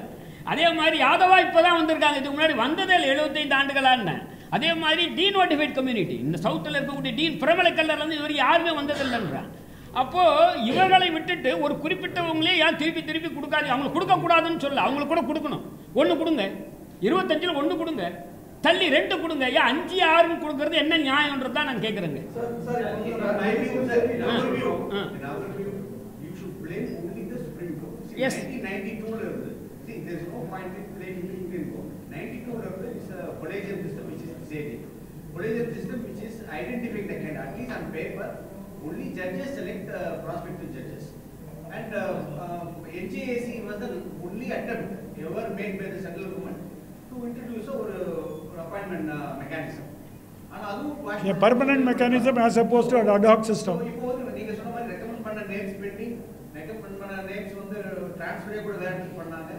அதே மாதிரி யாதவா இப்போ தான் வந்திருக்காங்க. இதுக்கு முன்னாடி வந்ததே 75 ஆண்டுகளான்னு. அதே மாதிரி டீநோட்டிஃபைட் கம்யூனிட்டி இந்த சவுத்தில் இருக்கக்கூடிய டீன் பிரபலக்கல்லேருந்து இதுவரை யாருமே வந்ததில்லைன்றான். அப்போது இவர்களை விட்டுட்டு ஒரு குறிப்பிட்டவங்களே ஏன் திருப்பி திருப்பி கொடுக்காது? அவங்களுக்கு கொடுக்கக்கூடாதுன்னு சொல்ல, அவங்களுக்கு கூட கொடுக்கணும். 1 கொடுங்க, 25ல் 1 கொடுங்க, தள்ளி 2 கொடுங்க. ஏன் 5, 6 கொடுக்கறது என்ன நியாயம்ன்றது தான் நான் கேட்குறேங்க. S 92 is a collegium system which is deciding. Collegium system which is identifying the candidate. At least on paper, only judges select prospective judges. And NJAC was the only attempt ever made by the central government to introduce a appointment mechanism. And a permanent mechanism as opposed to an ad hoc system. So, இப்போ நீங்க சொன்ன மாதிரி recommend names bending recommend பண்ண names வந்து ட்ரான்ஸ்ஃபரே கூட வேற பண்ணாங்க.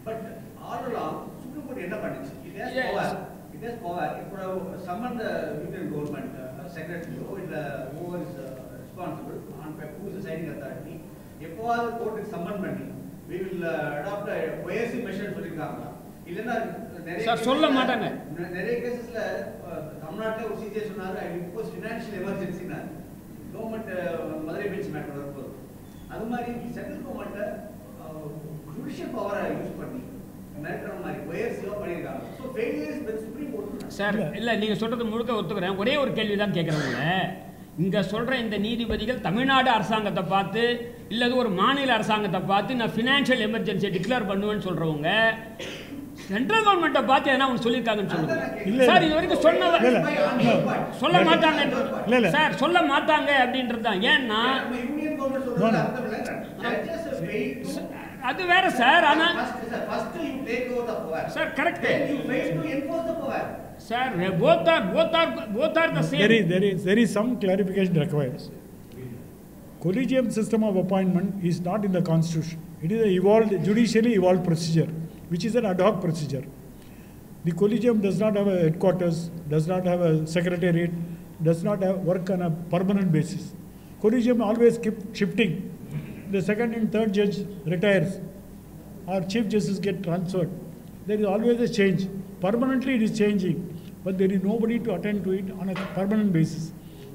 But all along supreme court என்ன பண்ணுச்சு? It has power. If someone the Union government secretary or who is responsible on who is the signing authority, எப்போவாது கோர்ட்டுக்கு சம்மன் பண்ணி we will adopt a coercive measure சொல்லிருக்காங்க. இல்லனா நிறைய சொல்ல மாட்டாங்க. நிறைய கேसेसல தமிழ்நாட்டுல ஒரு சிஜே சொன்னாரு ஐ இம்போஸ் ஃபினான்ஷியல் எமர்ஜென்சினா கவர்மெண்ட் மதுரை பெஞ்ச் மேட்டர் வருது. அது மாதிரி சென்ட்ரல் கவர்மெண்ட் ஜுடிஷியல் பவரை யூஸ் பண்ணி மேட்டர் மாதிரி coercive பண்ணிருக்காங்க. So failure is with Supreme Court. Sir இல்ல நீங்க சொல்றது முழுக்க ஒத்துக்கிறேன். ஒரே ஒரு கேள்வி தான் கேட்கறவங்க. இங்க சொல்ற இந்த நீதிபதிகள் தமிழ்நாடு அரசாங்கத்தை பார்த்து இல்லது ஒரு மாநில அரசாங்கத்தை பார்த்து நான் ஃபினான்ஷியல் எமர்ஜென்சியை டிக்ளேர் பண்ணுவேன்னு சொல்றவங்க சென்ட்ரல் கவர்மெண்ட்டை பார்த்து என்ன ஒன்று சொல்லியிருக்காங்கன்னு சொல்லுங்க சார். இது வரைக்கும் சொல்ல மாட்டாங்க சார், சொல்ல மாட்டாங்க அப்படின்றது தான். ஏன்னா அது வேற சார். ஆனா sir correct sir, both are the same. There is some clarification required. Collegium system of appointment is not in the constitution. It is a judicially evolved procedure, which is an ad hoc procedure. The collegium does not have a headquarters, does not have a secretariat, does not have work on a permanent basis. Collegium always keep shifting. The second and third judge retires, or chief justice get transferred. There is always a change. Permanently it is changing, but there is nobody to attend to it on a permanent basis.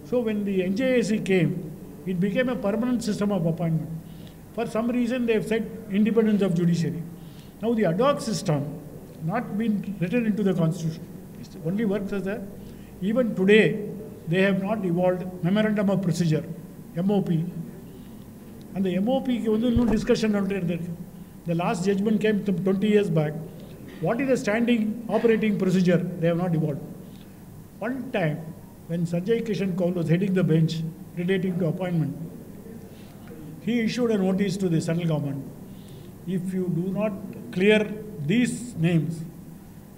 So when the NJAC came, it became a permanent system of appointment. For some reason they have said independence of judiciary. Now the ad hoc system not been written into the constitution. It only works as a, even today they have not evolved memorandum of procedure, MOP. And the MOP ki vandu no discussion under. The last judgment came 20 years back. What is the standing operating procedure? They have not evolved. One time, when Sanjay Kishan Kaul was heading the bench relating to appointment, he issued a notice to the central government. If you do not clear these names,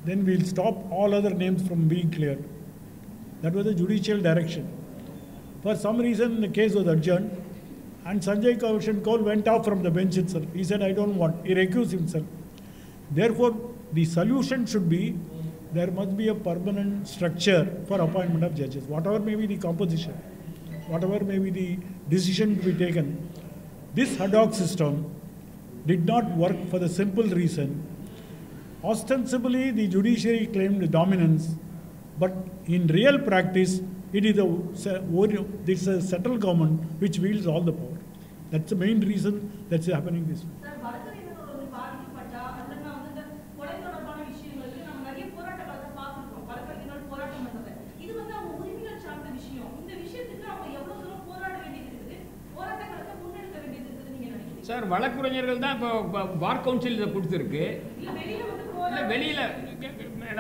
then we will stop all other names from being cleared. That was a judicial direction. For some reason, the case was adjourned, and Sanjay Kishan Kaul went off from the bench itself. He said, I don't want. He recused himself. Therefore, the solution should be there must be a permanent structure for appointment of judges. Whatever may be the composition, whatever may be the decision to be taken, this ad hoc system did not work for the simple reason. Ostensibly, the judiciary claimed dominance, but in real practice, it is a central government which wields all the power. That's the main reason that's happening this way. Sir வழக்குரைஞர்கள் தான் இப்போ bar council இதை கொடுத்துருக்கு. இல்லை வெளியில்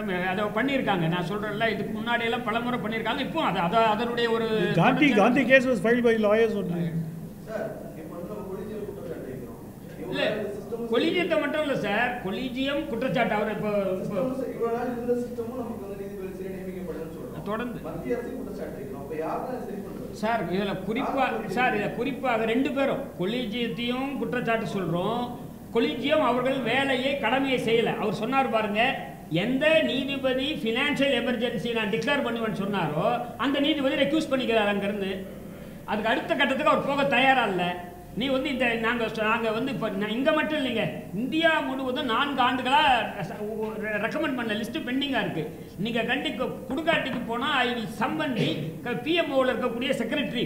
madam அதை பண்ணியிருக்காங்க. நான் சொல்கிறேன்ல, இதுக்கு முன்னாடியெல்லாம் பல முறை பண்ணியிருக்காங்க. இப்போ அது அதனுடைய ஒரு Gandhi case was filed by lawyers only. இல்லை கொலீஜியத்தை மட்டும் இல்லை சார், கொலீஜியம் குற்றச்சாட்டு அவர் இப்போ தொடர்ந்து சார் இதில் குறிப்பாக ரெண்டு பேரும் கொலீஜியத்தையும் குற்றச்சாட்டு சொல்கிறோம். கொலீஜியம் அவர்கள் வேலையை கடமையை செய்யலை. அவர் சொன்னார் பாருங்க, எந்த நீதிபதி ஃபினான்ஷியல் எமர்ஜென்சி நான் டிக்ளேர் பண்ணுவேன்னு சொன்னாரோ அந்த நீதிபதி ரெக்யூஸ் பண்ணிக்கிறார் அங்கேருந்து. அதுக்கு அடுத்த கட்டத்துக்கு அவர் போக தயாராக இல்லை. நீ வந்து இந்த நாங்கள் வந்து இப்போ இங்கே மட்டும் இல்லைங்க, இந்தியா முழுவதும் 4 ஆண்டுகளாக ரெக்கமெண்ட் பண்ண லிஸ்ட்டு பெண்டிங்காக இருக்குது. நீங்கள் குடுக்காட்டிக்கு போனால் ஐ வில் சம்மன் தி பிஎம்ஓவில் இருக்கக்கூடிய செக்ரட்டரி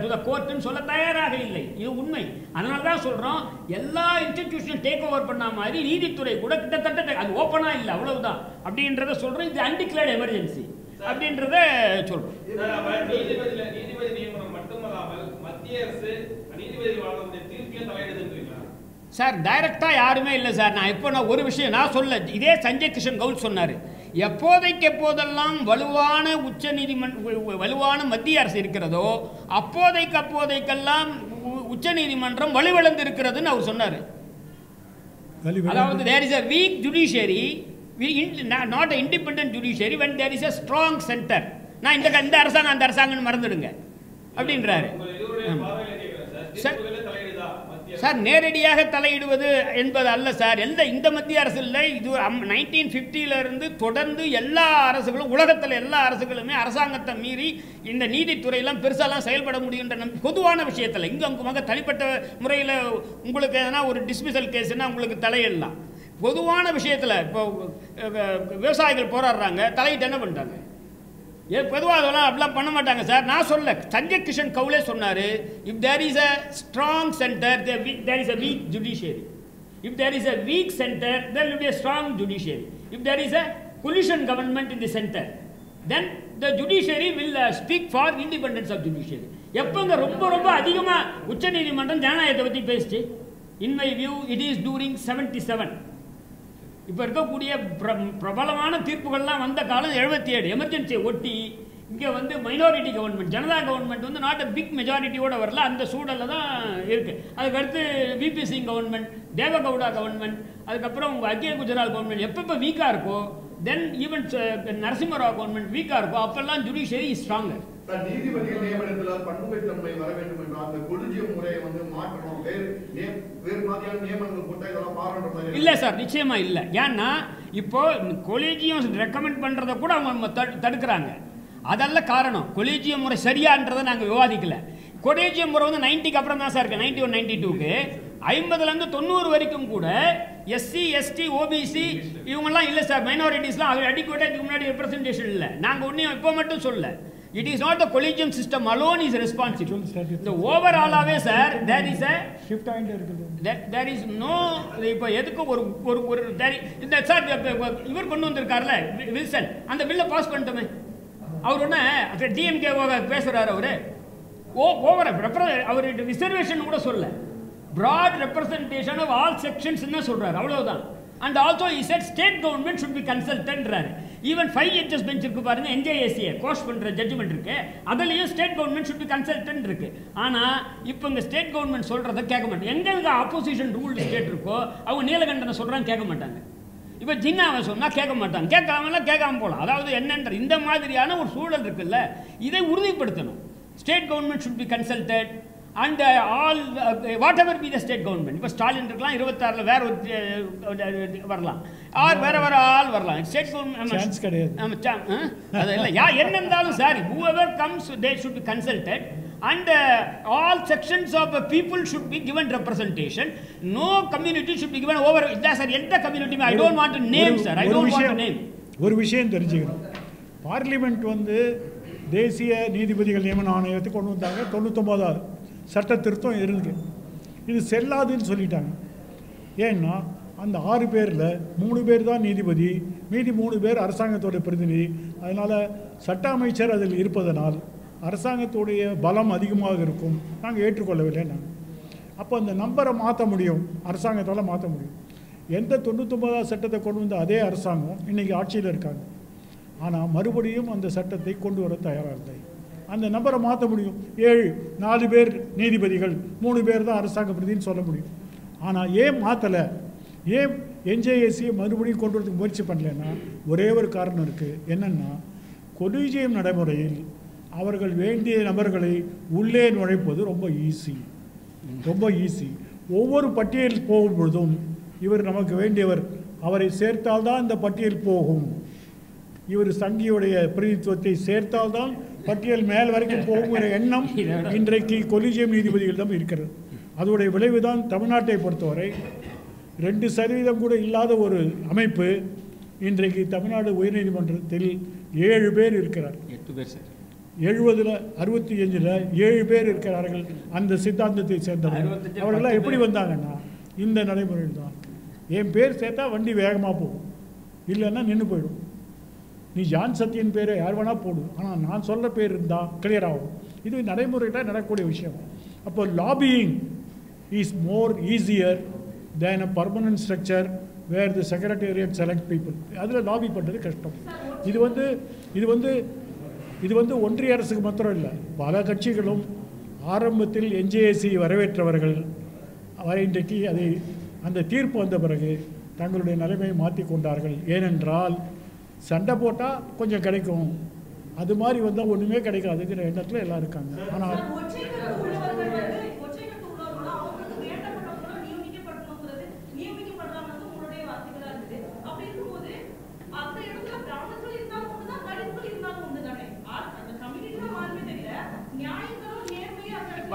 டு த கோர்ட்டுன்னு சொல்ல தயாராக இல்லை. இது உண்மை. அதனால தான் சொல்கிறோம், எல்லா இன்ஸ்டிடியூஷனும் டேக் ஓவர் பண்ண மாதிரி நீதித்துறை கூட கிட்டத்தட்ட அது ஓப்பனாக இல்லை, அவ்வளவுதான் அப்படின்றத சொல்கிறோம். இது அன்டிக்ளேர்டு எமர்ஜென்சி அப்படின்றத சொல்கிறோம். நீதிபதி நியமனம் மட்டுமல்லாமல் மத்திய அரசு நீதிபதிகள் வழங்கக்கூடிய தீர்ப்பிலே தலையிடுதுன்றீங்களா? சார் டைரக்டாக யாருமே இல்லை சார். நான் ஒரு விஷயம் நான் சொல்ல, இதே சஞ்சய் கிஷன் கவுல் சொன்னார், எப்போதெல்லாம் வலுவான மத்திய அரசு இருக்கிறதோ அப்போதைக்கெல்லாம் உச்ச நீதிமன்றம் வலுவிழந்து இருக்கிறதுன்னு அவர் சொன்னார். அதாவது there is a weak judiciary, not an independent judiciary when there is a strong center. நான் இந்த அரசாங்கம் அந்த அரசாங்கம்னு மறந்துடுங்க அப்படின்றாரு. தீர்ப்புகளே தலையிடுதா மத்திய அரசு? சார் நேரடியாக தலையிடுவது என்பது அல்ல சார். இந்த மத்திய அரசு இல்லை, இது 1950 இருந்து தொடர்ந்து எல்லா அரசுகளும், உலகத்தில் எல்லா அரசுகளுமே அரசாங்கத்தை மீறி இந்த நீதித்துறையெல்லாம் பெருசாலாம் செயல்பட முடியுன்ற பொதுவான விஷயத்தில் இங்கே அங்குமாக தனிப்பட்ட முறையில் உங்களுக்கு எதனா ஒரு டிஸ்மிசல் கேஸ்னா உங்களுக்கு தலையிடலாம். பொதுவான விஷயத்தில் இப்போ விவசாயிகள் போராடுறாங்க, தலையிட்டு என்ன பண்ணிட்டாங்க? பொதுவாக அதெல்லாம் அப்படிலாம் பண்ண மாட்டாங்க சார். நான் சொல்ல, சஞ்சய் கிஷன் கவுலே சொன்னார், if there is a strong centre there is a weak judiciary. If there is a weak centre there will be a strong judiciary. If there is a coalition government in the center, then the judiciary will speak for independence of judiciary. எப்போங்க ரொம்ப அதிகமாக உச்ச நீதிமன்றம் ஜனநாயகத்தை பற்றி பேசிச்சு? In my view, it is during 77. இப்போ இருக்கக்கூடிய பிரபலமான தீர்ப்புகள்லாம் வந்த காலம் 77. எமர்ஜென்சியை ஒட்டி இங்கே வந்து மைனாரிட்டி கவர்மெண்ட், ஜனதா கவர்மெண்ட் வந்து நாட் அ பிக் மெஜாரிட்டியோட வரல, அந்த சூழலில் தான் இருக்குது. அதுக்கடுத்து VP Singh government, Deve Gowda government, அதுக்கப்புறம் உங்கள் அஜய் குஜரால் கவர்மெண்ட் எப்போ வீக்காக இருக்கோ, தென் ஈவன் நரசிம்மராவ் கவர்மெண்ட் வீக்காக இருக்கோ, அப்போல்லாம் ஜுடிஷியரி இஸ் ஸ்ட்ராங்கர். நீதிபதிகள் நியமனத்தில் பன்முகத்தன்மை வர வேண்டும் என்றால் அந்த கொலிஜியம் முறையை வந்து மாற்றணும், வேறு மாதிரியான நியமனங்கள் போட்டால் இதெல்லாம் பாராட்டுறது இல்லை சார், நிச்சயமா இல்லை. ஏன்னா இப்போ கொலிஜியம் ரெக்கமெண்ட் பண்ணுறதை கூட அவங்க தடுக்கிறாங்க. அதல்ல காரணம். கொலிஜியம் முறை சரியான்றதை நாங்கள் விவாதிக்கல. கொலிஜியம் முறை வந்து 90க்கு அப்புறம் தான் சார் இருக்குது. 91 92க்கு 50லேருந்து 90 வரைக்கும் கூட எஸ்சி எஸ்டி ஓபிசி இவங்கெல்லாம் இல்லை சார். மைனாரிட்டிஸ்லாம் அது அடிக்குவேட்டாக இதுக்கு முன்னாடி ரெப்ரஸன்டேஷன் இல்லை. நாங்கள் ஒன்றும் இப்போ மட்டும் சொல்ல. It is not the collegium system alone is responsible. The overall sir, there is a shift ஆயிட்டே இருக்குது. There is no, இப்போ எதுக்கு ஒரு இந்த சார் இவர் கொண்டு வந்திருக்காருல வில்சன், அந்த பில்லை பாஸ் பண்ணிட்டோமே. அவர் ஒன்று டிஎம்கே பேசுகிறார். அவர் ஓவர் அவர் ரிசர்வேஷன் கூட சொல்ல, broad representation of all sections என்ன சொல்றாரு, அவ்வளவுதான். And also he said state government should be consulted. Even 5 judges bench இருக்கு பாருங்க, NJACA கோஷ் பண்ற ஜட்ஜ்மெண்ட் இருக்கு, அதுலயும் state government should be consulted இருக்கு. ஆனா இப்போ இந்த ஸ்டேட் கவர்மெண்ட் சொல்றத கேட்க மாட்டாங்க. எங்க ஆப்போசிஷன் ரூல்டு ஸ்டேட் இருக்கோ அவங்க நீலகண்டனை சொல்றாங்க கேட்க மாட்டாங்க. இப்போ ஜின்னாவை சொன்னா கேட்க மாட்டாங்க, கேட்காம போகலாம். அதாவது என்னன்ற இந்த மாதிரியான ஒரு சூழல் இருக்குல்ல, இதை உறுதிப்படுத்தணும். State government should be consulted and all whatever be the state government. இப்போ ஸ்டாலின் இருக்கலாம், 26ல வேற ஒரு வரலாம், ஆர் வேற ஆள் வரலாம். ஸ்டேட் கவர்மெண்ட் சான்ஸ் கிடையாது. அது இல்லை, என்ன இருந்தாலும் sir, whoever comes they should be consulted and all sections of the people should be given representation. No community should be given over. Sir எந்த community I don't want to name sir, I don't want to name. ஒரு விஷயம் தெரிஞ்சுக்கணும். Parliament வந்து தேசிய நீதிபதிகள் நியமன ஆணையத்தை கொண்டு வந்தாங்க. 99வது சட்ட திருத்தம் இருக்கு. இது செல்லாதுன்னு சொல்லிட்டாங்க. ஏன்னா அந்த 6 பேரில் 3 பேர் தான் நீதிபதி, மீதி 3 பேர் அரசாங்கத்தோடைய பிரதிநிதி. அதனால் சட்ட அமைச்சர் அதில் இருப்பதனால் அரசாங்கத்துடைய பலம் அதிகமாக இருக்கும். நாங்கள் ஏற்றுக்கொள்ளவில்லை. நாங்கள் அப்போ அந்த நம்பரை மாற்ற முடியும், அரசாங்கத்தால் மாற்ற முடியும். எந்த 99வது சட்டத்தை கொண்டு வந்த அதே அரசாங்கம் இன்றைக்கி ஆட்சியில் இருக்காங்க. ஆனால் மறுபடியும் அந்த சட்டத்தை கொண்டு வர தயாராக இருந்தாங்க. அந்த நம்பரை மாற்ற முடியும். 4 பேர் நீதிபதிகள், 3 பேர் தான் அரசாங்க பிரதின்னு சொல்ல முடியும். ஆனால் ஏன் மாற்றலை, ஏன் என்ஜேஏசியை மறுபடியும் கொண்டு வரதுக்கு முயற்சி பண்ணலைன்னா ஒரே ஒரு காரணம் இருக்குது. என்னென்னா கொலிஜியம் நடைமுறையில் அவர்கள் வேண்டிய நபர்களை உள்ளே நுழைப்பது ரொம்ப ஈஸி. ஒவ்வொரு பட்டியல் போகும்பொழுதும் இவர் நமக்கு வேண்டியவர், அவரை சேர்த்தால்தான் இந்த பட்டியல் போகும், இவர் சங்கியுடைய பிரதிநிதித்துவத்தை சேர்த்தால்தான் பட்டியல் மேல் வரைக்கும் போகுங்கிற எண்ணம் இன்றைக்கு கொலிஜியம் நீதிபதிகளிடம் இருக்கிறது. அதோடைய விளைவு தான் தமிழ்நாட்டை பொறுத்தவரை 2% கூட இல்லாத ஒரு அமைப்பு இன்றைக்கு தமிழ்நாடு உயர்நீதிமன்றத்தில் 7 பேர் இருக்கிறார். 8 பேர் சார். 70ல் 65ல் 7 பேர் இருக்கிறார்கள் அந்த சித்தாந்தத்தை சேர்ந்தவர்கள். அவர்களெல்லாம் எப்படி வந்தாங்கன்னா இந்த நடைமுறையில் தான். என் பேர் சேர்த்தா வண்டி வேகமாக போகும், இல்லைன்னா நின்று போயிடும். நீ ஜான் சத்தியன் பேரை யார் வேணால் போடு, ஆனால் நான் சொல்கிற பேர் இருந்தால் கிளியர் ஆகும். இது நடைமுறையில் நடக்கக்கூடிய விஷயம். அப்போ lobbying is more easier than a permanent structure where the secretariat select people. அதில் லாபி பண்ணுறது கஷ்டம். இது வந்து ஒன்றிய அரசுக்கு மாத்திரம் இல்லை, பல கட்சிகளும் ஆரம்பத்தில் என்ஜேஏசி வரவேற்றவர்கள் இன்றைக்கு அந்த தீர்ப்பு வந்த பிறகு தங்களுடைய நிலைமையை மாற்றி கொண்டார்கள். ஏனென்றால் சண்டை போட்டால் கொஞ்சம் கிடைக்கும், அது மாதிரி வந்தால் ஒன்றுமே கிடைக்காதுங்கிற எண்ணத்தில் எல்லாம் இருக்காங்க. ஆனால்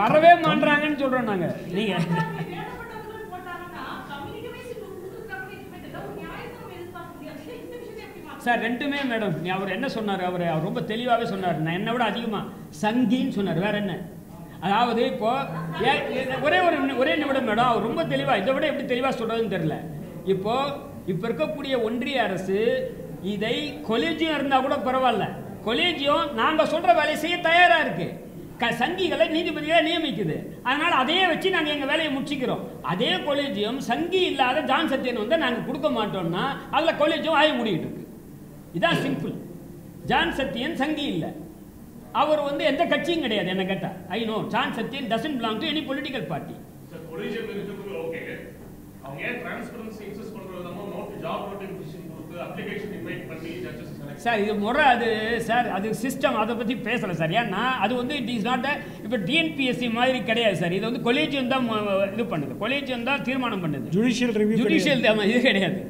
வரவே மாட்டாங்கன்னு சொல்றோம் நாங்க. நீங்க சார் ரெண்டுமே மேடம் அவர் என்ன சொன்னார், அவர் ரொம்ப தெளிவாகவே சொன்னார். நான் என்னை விட அதிகமாக சங்கின்னு சொன்னார். வேற என்ன? அதாவது இப்போ ஒரே நிமிடம் மேடம், அவர் ரொம்ப தெளிவாக, இதை விட எப்படி தெளிவாக சொல்றதுன்னு தெரியல. இப்போ இருக்கக்கூடிய ஒன்றிய அரசு இதை கொலேஜியம் இருந்தால் கூட பரவாயில்ல, கொலேஜியம் நாங்கள் சொல்ற வேலையை செய்ய தயாரா இருக்கு. சங்கிகளை நீதிபதிகளை நியமிக்குது. அதனால அதையே வச்சு நாங்கள் எங்கள் வேலையை முடிச்சுக்கிறோம். அதே கொலேஜியம் சங்கி இல்லாத ஜான் சத்தியன் வந்து நாங்கள் கொடுக்க மாட்டோம்னா அதில் கொலேஜியம் ஆய முடியிட்டு இருக்கு. இதான் சிம்பிள். ஜான் சத்தியன் சங்கி இல்லை, அவர் வந்து எந்த கட்சியும் கிடையாது. என்ன கேட்டா I know John Sathyan doesn't belong to any political party. Collegium இருக்குது ஓகே. அவங்க ஏன் டிரான்ஸ்பரன்சி இன்சிஸ்ட் பண்றதுமோ நோட் ஜாப் நோட்டிஃபிகேஷன் கொடுத்து அப்ளிகேஷன் இன்வைட் பண்ணி ஜட்ஜஸ் செலக்ட். சார் இது முறை, அது சார் அது சிஸ்டம், அதை பற்றி பேசலை சார். ஏன்னா அது வந்து இட் இஸ் நாட் இப்போ டிஎன்பிஎஸ்சி மாதிரி கிடையாது சார். இது வந்து கொலேஜியம் தான் இது பண்ணுது, கொலேஜியம் தான் தீர்மானம் பண்ணுது. ஜுடிஷியல் ரிவ்யூ, ஜுடிஷியல் இது கிடையாது.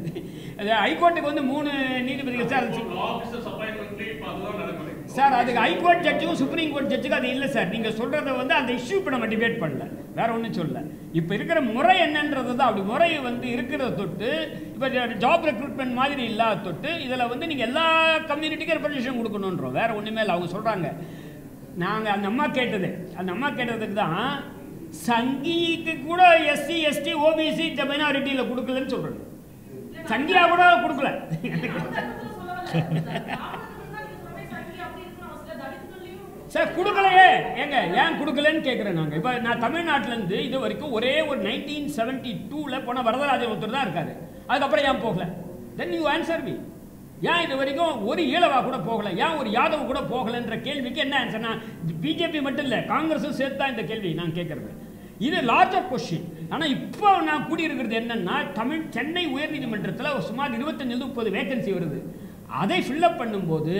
ஹைகோர்ட்டுக்கு வந்து 3 நீதிபதிகள் சார். ஆபீசர்ஸ் அப்பாயின்ட்மென்ட்ல இப்போ அதுதான் நடக்குது சார். அதுக்கு ஹைகோர்ட் ஜட்ஜுக்கும் சுப்ரீம் கோர்ட் ஜட்ஜுக்கும் அது இல்லை சார். நீங்கள் சொல்கிறத வந்து அந்த இஷ்யூ இப்போ நம்ம டிபேட் பண்ணல, வேற ஒன்றும் சொல்லல. இப்போ இருக்கிற முறை என்னன்றது தான். அப்படி முறை வந்து இருக்கிறத தொட்டு இப்போ ஜாப் ரெக்ரூட்மெண்ட் மாதிரி இல்லாத தொட்டு இதில் வந்து நீங்கள் எல்லா கம்யூனிட்டிக்கும் ரெப்ரசன்டேஷன் கொடுக்கணுன்றோம். வேற ஒன்றுமே இல்லை. அவங்க சொல்கிறாங்க, நாங்கள் அந்த அம்மா கேட்டதுக்கு தான் சங்கிக்கு கூட எஸ்சி எஸ்டி ஓபிசி மைனாரிட்டியில் கொடுக்கலன்னு சொல்கிறேன். சங்கியா கூட கொடுக்கல. சார் கொடுக்கலையே, ஏங்க ஏன் கொடுக்கலன்னு கேட்குறேன் நாங்கள். இப்போ நான் தமிழ்நாட்டிலேருந்து இது வரைக்கும் ஒரே ஒரு 1972 போன வரதராஜன் ஒருத்தர் தான் இருக்காரு. அதுக்கப்புறம் ஏன் போகல? Then you answer me. ஏன் இது வரைக்கும் ஒரு ஈழவா கூட போகல, ஏன் ஒரு யாதவ் கூட போகலன்ற கேள்விக்கு என்ன ஆன்சர்? நான் பிஜேபி மட்டும் இல்லை, காங்கிரஸும் சேர்த்து தான் இந்த கேள்வி நான் கேட்கறது. இது லார்ஜர் கொஸ்டின். ஆனால் இப்போ நான் கூடியிருக்கிறது என்னன்னா, சென்னை உயர்நீதிமன்றத்தில் சுமார் 25-30 வேகன்சி வருது. அதை ஃபில்லப் பண்ணும்போது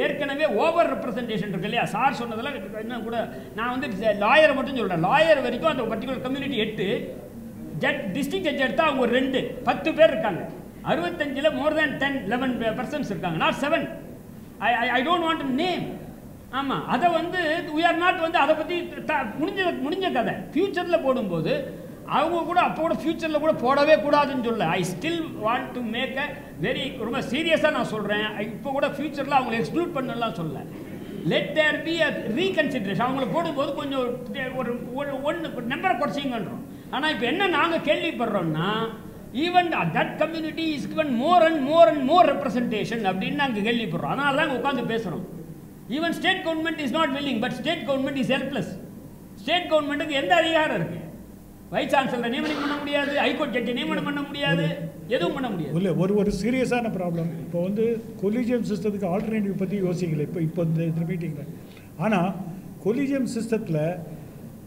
ஏற்கனவே ஓவர் ரெப்ரசன்டேஷன் இருக்கு இல்லையா? சார் சொன்னதெல்லாம் என்ன கூட நான் வந்து லாயரை மட்டும் சொல்கிறேன். லாயர் வரைக்கும் அந்த பர்டிகுலர் கம்யூனிட்டி 8, டிஸ்ட்ரிக்ட் ஜட்ஜ் எடுத்தால் அவங்க 2, 10 பேர் இருக்காங்க. 65 மோர் தேன் 10-11% இருக்காங்க, not 7. I don't want to name. ஆமாம், அதை வந்து we are not வந்து அதை பற்றி முடிஞ்ச கதை. ஃபியூச்சரில் போடும்போது அவங்க கூட அப்போ கூட ஃபியூச்சரில் கூட போடவே கூடாதுன்னு சொல்ல. I still want to make a very ரொம்ப சீரியஸாக நான் சொல்கிறேன். இப்போ கூட ஃபியூச்சரில் அவங்களை எக்ஸ்க்ளூட் பண்ணலாம் சொல்ல. Let there be a reconsideration. அவங்கள போடும்போது கொஞ்சம் ஒரு நம்பரை குறைச்சிங்கன்றோம். ஆனால் இப்போ என்ன நாங்கள் கேள்விப்படுறோம்னா, even that community is given more and more representation அப்படின்னு நாங்கள் கேள்விப்படுறோம். அதனால தான் உட்காந்து பேசுகிறோம். Even state government is not willing, but state government is helpless. State கவர்மெண்ட்டுக்கு எந்த அதிகாரம் இருக்கு? வைஸ் சான்சலரை நியமனம் பண்ண முடியாது, ஹைகோர்ட் ஜட்ஜை நியமனம் பண்ண முடியாது, எதுவும் பண்ண முடியாது. இல்லை, ஒரு சீரியஸான ப்ராப்ளம். இப்போ வந்து கொலிஜியம் சிஸ்டத்துக்கு ஆல்டர்னேட்டிவ் பற்றி யோசிக்கல இப்போ இந்த மீட்டிங்கில். ஆனால் கொலிஜியம் சிஸ்டத்தில்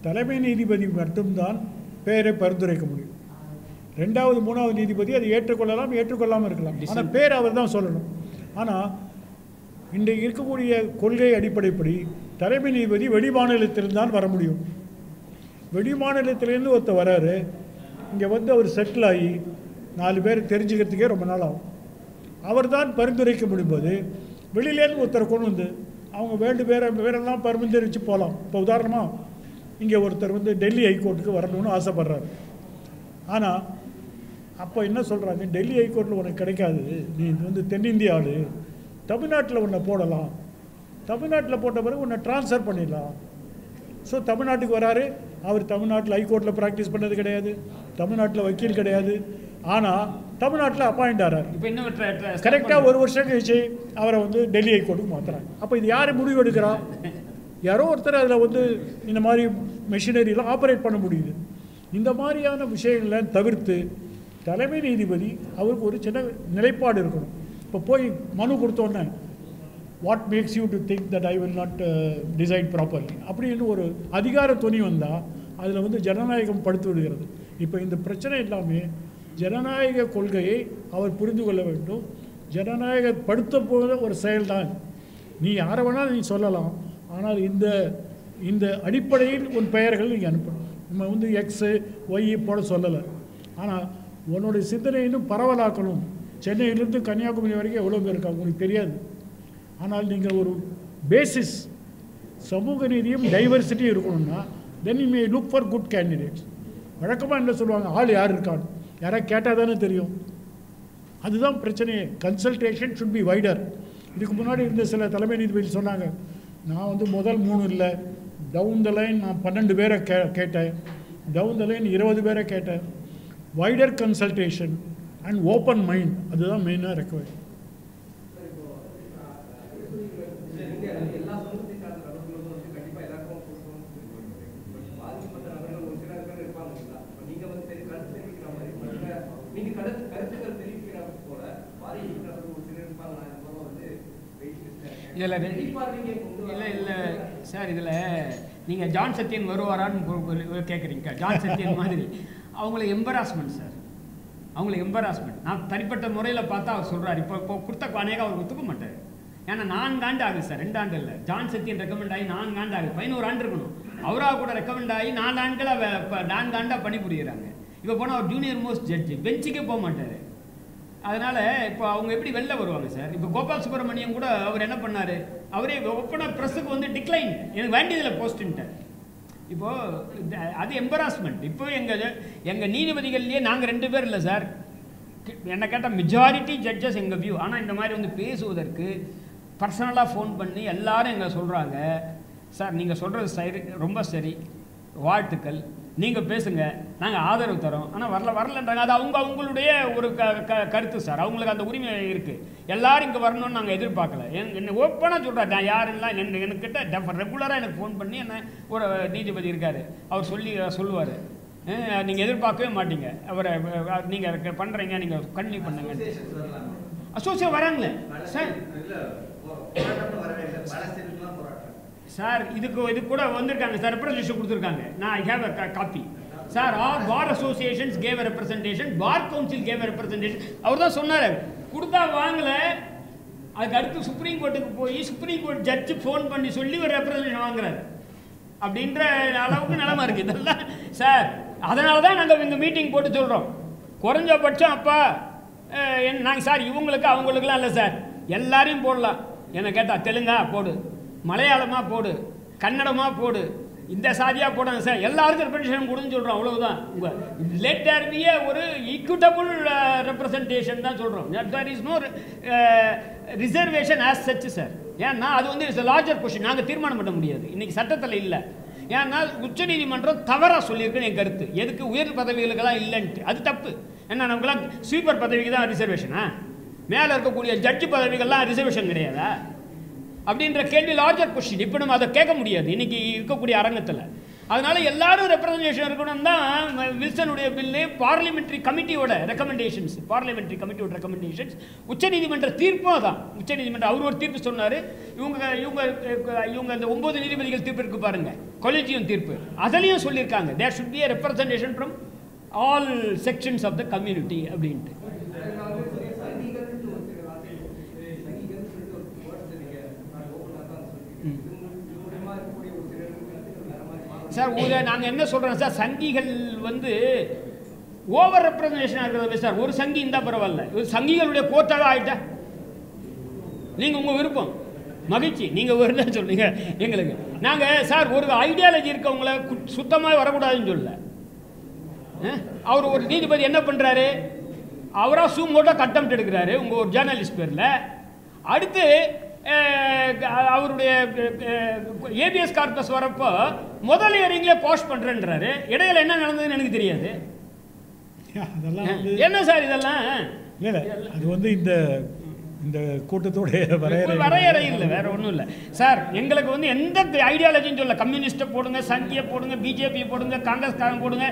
தலைமை நீதிபதி மட்டும்தான் பேரை பரிந்துரைக்க முடியும். 2வது 3வது நீதிபதி அதை ஏற்றுக்கொள்ளலாம், ஏற்றுக்கொள்ளாமல் இருக்கலாம். ஆனால் பேர் அவர் தான் சொல்லணும். ஆனால் இன்றைக்கு இருக்கக்கூடிய கொள்கை அடிப்படைப்படி தலைமை நீதிபதி வெளிமாநிலத்தில்தான் வர முடியும். வெளிமாநிலத்திலேருந்து ஒருத்தர் வராரு, இங்கே வந்து அவர் செட்டில் ஆகி 4 பேர் தெரிஞ்சுக்கிறதுக்கே ரொம்ப நாள் ஆகும். அவர் தான் பரிந்துரைக்க முடியும்போது வெளியிலேருந்து ஒருத்தர் கொண்டு வந்து அவங்க வேறெல்லாம் பரிந்துரைச்சு போகலாம். இப்போ உதாரணமாக இங்கே ஒருத்தர் வந்து டெல்லி ஹைகோர்ட்டுக்கு வரணும்னு ஆசைப்படுறாரு. ஆனால் அப்போ என்ன சொல்கிறாங்க, டெல்லி ஹைகோர்ட்டில் உனக்கு கிடைக்காது, நீ வந்து தென்னிந்திய ஆள், தமிழ்நாட்டில் உன்னை போடலாம், தமிழ்நாட்டில் போட்ட பிறகு உன்னை ட்ரான்ஸ்ஃபர் பண்ணிடலாம். ஸோ தமிழ்நாட்டுக்கு வராரு. அவர் தமிழ்நாட்டில் ஹைகோர்ட்டில் ப்ராக்டிஸ் பண்ணது கிடையாது, தமிழ்நாட்டில் வக்கீல் கிடையாது. ஆனால் தமிழ்நாட்டில் அப்பாயிண்ட் ஆகிறார். இப்போ இன்னும் கரெக்டாக 1 வருஷம் கழிச்சு அவரை வந்து டெல்லி ஹைகோர்ட்டுக்கு மாற்றுறாங்க. அப்போ இது யார் முடிவு எடுக்கிறா? யாரோ ஒருத்தர் அதில் வந்து இந்த மாதிரி மெஷினரியெலாம் ஆப்ரேட் பண்ண முடியுது. இந்த மாதிரியான விஷயங்களை தவிர்த்து தலைமை நீதிபதி அவருக்கு ஒரு சின்ன நிலைப்பாடு இருக்கணும். இப்போ போய் மனு கொடுத்தோன்னே what makes you to think that I will not decide properly அப்படின்னு ஒரு அதிகார துணி வந்தால் அதில் வந்து ஜனநாயகம் படுத்து விடுகிறது. இப்போ இந்த பிரச்சனை எல்லாமே ஜனநாயக கொள்கையை அவர் புரிந்து கொள்ள வேண்டும். ஜனநாயகப்படுத்த போகிற ஒரு செயல்தான். நீ யாரை வேணாலும் நீ சொல்லலாம், ஆனால் இந்த அடிப்படையில் உன் பெயர்கள் நீங்கள் அனுப்பணும். நம்ம வந்து எக்ஸு ஒய் போட சொல்லலை. ஆனால் உன்னுடைய சிந்தனை இன்னும் பரவலாக்கணும். சென்னையிலேருந்து கன்னியாகுமரி வரைக்கும் எவ்வளோ பேர் இருக்காங்க உங்களுக்கு தெரியாது. ஆனால் நீங்கள் ஒரு பேசிஸ் சமூக நீதியும் டைவர்சிட்டியும் இருக்கணும்னா then you may look for good candidates. வழக்கமாக என்ன சொல்லுவாங்க, ஆள் யார் இருக்கான்னு யாராவது கேட்டால் தானே தெரியும். அதுதான் பிரச்சனையே. Consultation should be wider. இதுக்கு முன்னாடி இருந்த சில தலைமை நீதிபதி சொன்னாங்க, நான் வந்து முதல் 3 இல்லை, டவுன் த லைன் நான் 12 பேரை கேட்டேன், டவுன் த லைன் 20 பேரை கேட்டேன். Wider consultation and open mind, அதுதான் மெயினாக ரெக்வயர். இதில் இல்லை சார், இதில் நீங்கள் ஜான் சத்யன் வருவாரான்னு கேட்குறீங்க. ஜான் சத்யன் மாதிரி அவங்கள எம்பராஸ்மெண்ட் சார், அவங்கள எம்பராஸ்மெண்ட். நான் தனிப்பட்ட முறையில் பார்த்தா அவர் சொல்கிறார், இப்போ கொடுத்த காணியாக அவர் ஒத்துக்க மாட்டார். ஏன்னா 4 ஆண்டு ஆகுது சார், 2 ஆண்டு இல்லை. ஜான் சத்யன் ரெக்கமெண்ட் ஆகி 4 ஆண்டு ஆகுது, 11 ஆண்டு இருக்கணும். அவராக கூட ரெக்கமெண்ட் ஆகி 4 ஆண்டுகளாக இப்போ 4 ஆண்டாக பணிபுரிகிறாங்க. இப்போ போனால் அவர் ஜூனியர் மோஸ்ட் ஜட்ஜு, பெஞ்சுக்கே போக மாட்டார். அதனால் இப்போ அவங்க எப்படி வெளில வருவாங்க சார்? இப்போ கோபால் சுப்ரமணியம் கூட அவர் என்ன பண்ணார், அவரே ஓப்பனாக ப்ரெஸ்ஸுக்கு வந்து டிக்ளைன், எனக்கு வேண்டியதில் போஸ்ட்டுன்ட்டார். இப்போது அது எம்பராஸ்மெண்ட். இப்போ எங்கள் நீதிபதிகள்லேயே நாங்கள் 2 பேர் இல்லை சார், என்ன கேட்டால் மெஜாரிட்டி ஜட்ஜஸ் எங்கள் வியூ. ஆனால் இந்த மாதிரி வந்து பேசுவதற்கு பர்சனலாக ஃபோன் பண்ணி எல்லாரும் எங்களை சொல்கிறாங்க, சார் நீங்கள் சொல்கிறது சரி, ரொம்ப சரி, வாழ்த்துக்கள், நீங்கள் பேசுங்க, நாங்கள் ஆதரவு தரோம், ஆனால் வரலன்றாங்க. அது அவங்களுடைய ஒரு கருத்து சார், அவங்களுக்கு அந்த உரிமை இருக்குது. எல்லாரும் இங்கே வரணும்னு நாங்கள் எதிர்பார்க்கல. என்னை ஓப்பனாக சொல்கிறார், நான் யாரெல்லாம் என்கிட்ட ரெகுலராக எனக்கு ஃபோன் பண்ணி என்ன ஒரு நீதிபதி இருக்கார், அவர் சொல்லுவார், நீங்கள் எதிர்பார்க்கவே மாட்டீங்க அவரை, நீங்கள் பண்ணுறீங்க, நீங்கள் கண்டினியூ பண்ணுங்க. அசோசியேட் வராங்களே சார், சார் இது கூட வந்திருக்காங்க சார், ரெப்ரசன்டேஷன் கொடுத்துருக்காங்க. நான் I have a copy sir. All bar associations gave a representation, bar council gave a representation. அவர் தான் சொன்னார், கொடுத்தா வாங்கல, அதுக்கு அடுத்து சுப்ரீம் கோர்ட்டுக்கு போய் சுப்ரீம் கோர்ட் ஜட்ஜு ஃபோன் பண்ணி சொல்லி ஒரு ரெப்ரசன்டேஷன் வாங்குறாரு அப்படின்ற அளவுக்கு நிலமா இருக்குது இதெல்லாம் சார். அதனால தான் நாங்கள் இங்கே மீட்டிங் போட்டு சொல்கிறோம், குறைஞ்சபட்சம் அப்பா நாங்கள் சார் இவங்களுக்கு அவங்களுக்குலாம் இல்லை சார், எல்லாரையும் போடலாம். என்ன கேட்டால் தெலுங்கா போடு, மலையாளமாக போடு, கன்னடமாக போடு, இந்த சாதியாக போடுங்க சார், எல்லாருக்கும் ரெப்ரசன்டேஷன் கொடுன்னு சொல்கிறோம், அவ்வளவுதான். உங்கள் லெட் தேர் பி ஒரு ஈக்குவிட்டபுள் ரெப்ரசன்டேஷன் தான் சொல்கிறோம். There is no reservation as such sir. ஏன்னா அது வந்து இட்ஸ் லார்ஜர் கொஸ்டின், நாங்கள் தீர்மானம் பண்ண முடியாது, இன்றைக்கி சட்டத்தில் இல்லை. ஏன்னா உச்சநீதிமன்றம் தவறாக சொல்லியிருக்குன்னு என் கருத்து. எதுக்கு உயர் பதவிகளுக்கெல்லாம் இல்லைன்ட்டு, அது தப்பு. ஏன்னா நமக்குலாம் ஸ்வீப்பர் பதவிக்கு தான் ரிசர்வேஷனா, மேலே இருக்கக்கூடிய ஜட்ஜு பதவிகள்லாம் ரிசர்வேஷன் கிடையாதா அப்படின்ற கேள்வி லார்ஜர் கொஸ்டின். இப்போ நம்ம அதை கேட்க முடியாது இன்றைக்கி இருக்கக்கூடிய அரங்கத்தில். அதனால் எல்லாரும் ரெப்ரசன்டேஷன் இருக்கணும் தான் வில்சனுடைய பில்லு, பார்லிமெண்ட்ரி கமிட்டியோட ரெக்கமெண்டேஷன்ஸ், பார்லிமெண்ட்ரி கமிட்டியோட ரெக்கமெண்டேஷன்ஸ், உச்சநீதிமன்ற தீர்ப்பும் தான். உச்சநீதிமன்றம் அவர் ஒரு தீர்ப்பு சொன்னார், இவங்க அந்த 9 நீதிபதிகள் தீர்ப்பு இருக்கு பாருங்க, கொலிஜியம் தீர்ப்பு, அதுலேயும் சொல்லியிருக்காங்க there should be a representation from all sections of the community அப்படின்ட்டு. சார் நாங்கள் என்ன சொல்கிறோம் சார், சங்கிகள் வந்து ஓவர் ரெப்ரசன்டேஷனாக இருக்கிறத சார். ஒரு சங்கி இருந்தால் பரவாயில்ல, சங்கிகளுடைய கோட்டாக ஆகிட்டா நீங்கள் உங்கள் விருப்பம், மகிழ்ச்சி, நீங்கள் வருதுன்னு சொல்லுங்க எங்களுக்கு. நாங்கள் சார் ஒரு ஐடியாலஜி இருக்கவங்கள சுத்தமாக வரக்கூடாதுன்னு சொல்ல. அவர் ஒரு நீதிபதி என்ன பண்ணுறாரு, அவராக சூமோட்டாக கட்டம்ட் எடுக்கிறாரு உங்கள் ஒரு ஜேர்னலிஸ்ட் பேரில். அடுத்து அவருடைய ஏபிஎஸ் கார்பஸ் வரப்போ முதல் இயரிங்லே போஸ்ட் பண்ணுறேன்றாரு. இடையில என்ன நடந்ததுன்னு எனக்கு தெரியாது. என்ன சார் இதெல்லாம்? இல்லை அது வந்து இந்த கூட்டத்தோடைய வரையறை இல்லை, வேற ஒன்றும் இல்லை சார். எங்களுக்கு வந்து எந்த ஐடியாலஜின்னு சொல்ல, கம்யூனிஸ்ட்டை போடுங்க, சங்கியை போடுங்க, பிஜேபி போடுங்க, காங்கிரஸ்காரன் போடுங்க,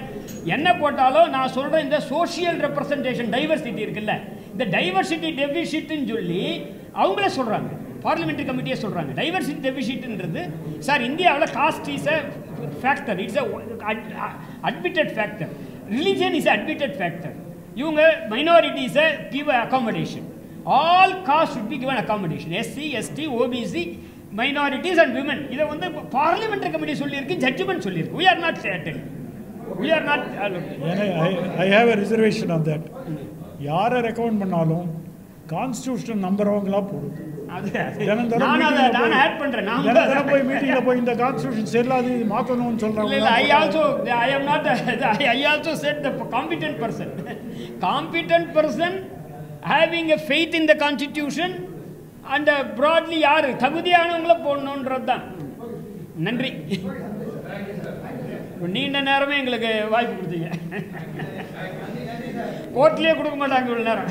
என்ன போட்டாலும் நான் சொல்கிறேன் இந்த சோஷியல் ரெப்ரசன்டேஷன் டைவர்சிட்டி இருக்குல்ல, இந்த டைவர்சிட்டி டெபிசிட்னு சொல்லி அவங்களே சொல்கிறாங்க, பார்லிமெண்ட்ரி கமிட்டியே சொல்கிறாங்க. டைவர்சிட்டி டெபிசிட்ன்றது சார் இந்தியாவில் caste is a factor, it's a admitted factor, religion is admitted factor. இவங்க மைனாரிட்டிஸை give accommodation, all caste should be given accommodation, SC, ST, OBC, minorities and women. இதை வந்து பார்லிமெண்டரி கமிட்டி சொல்லியிருக்கு, judgement சொல்லியிருக்கு. we are not certain, we are not I have a reservation on that. யாரை recommend பண்ணாலும் constitution நம்புறவங்களா போடுது. அது தினம் நான் ஆட் பண்றேன். தினம் போய் மீட்டிங்ல போய் இந்த கான்ஸ்டியூஷன் செல்லாது இது மாத்தணும்னு சொல்றாங்க. இல்ல I am not I also said the competent person having a faith in the constitution and broadly யாரு தகுதியானவங்கள போடணும்ன்றது தான். நன்றி. நீண்ட நேரமே எங்களுக்கு வாய்ப்பு கொடுத்தீங்க. கோர்ட்லயே கொடுக்க மாட்டாங்க இவ்வளவு நேரம்.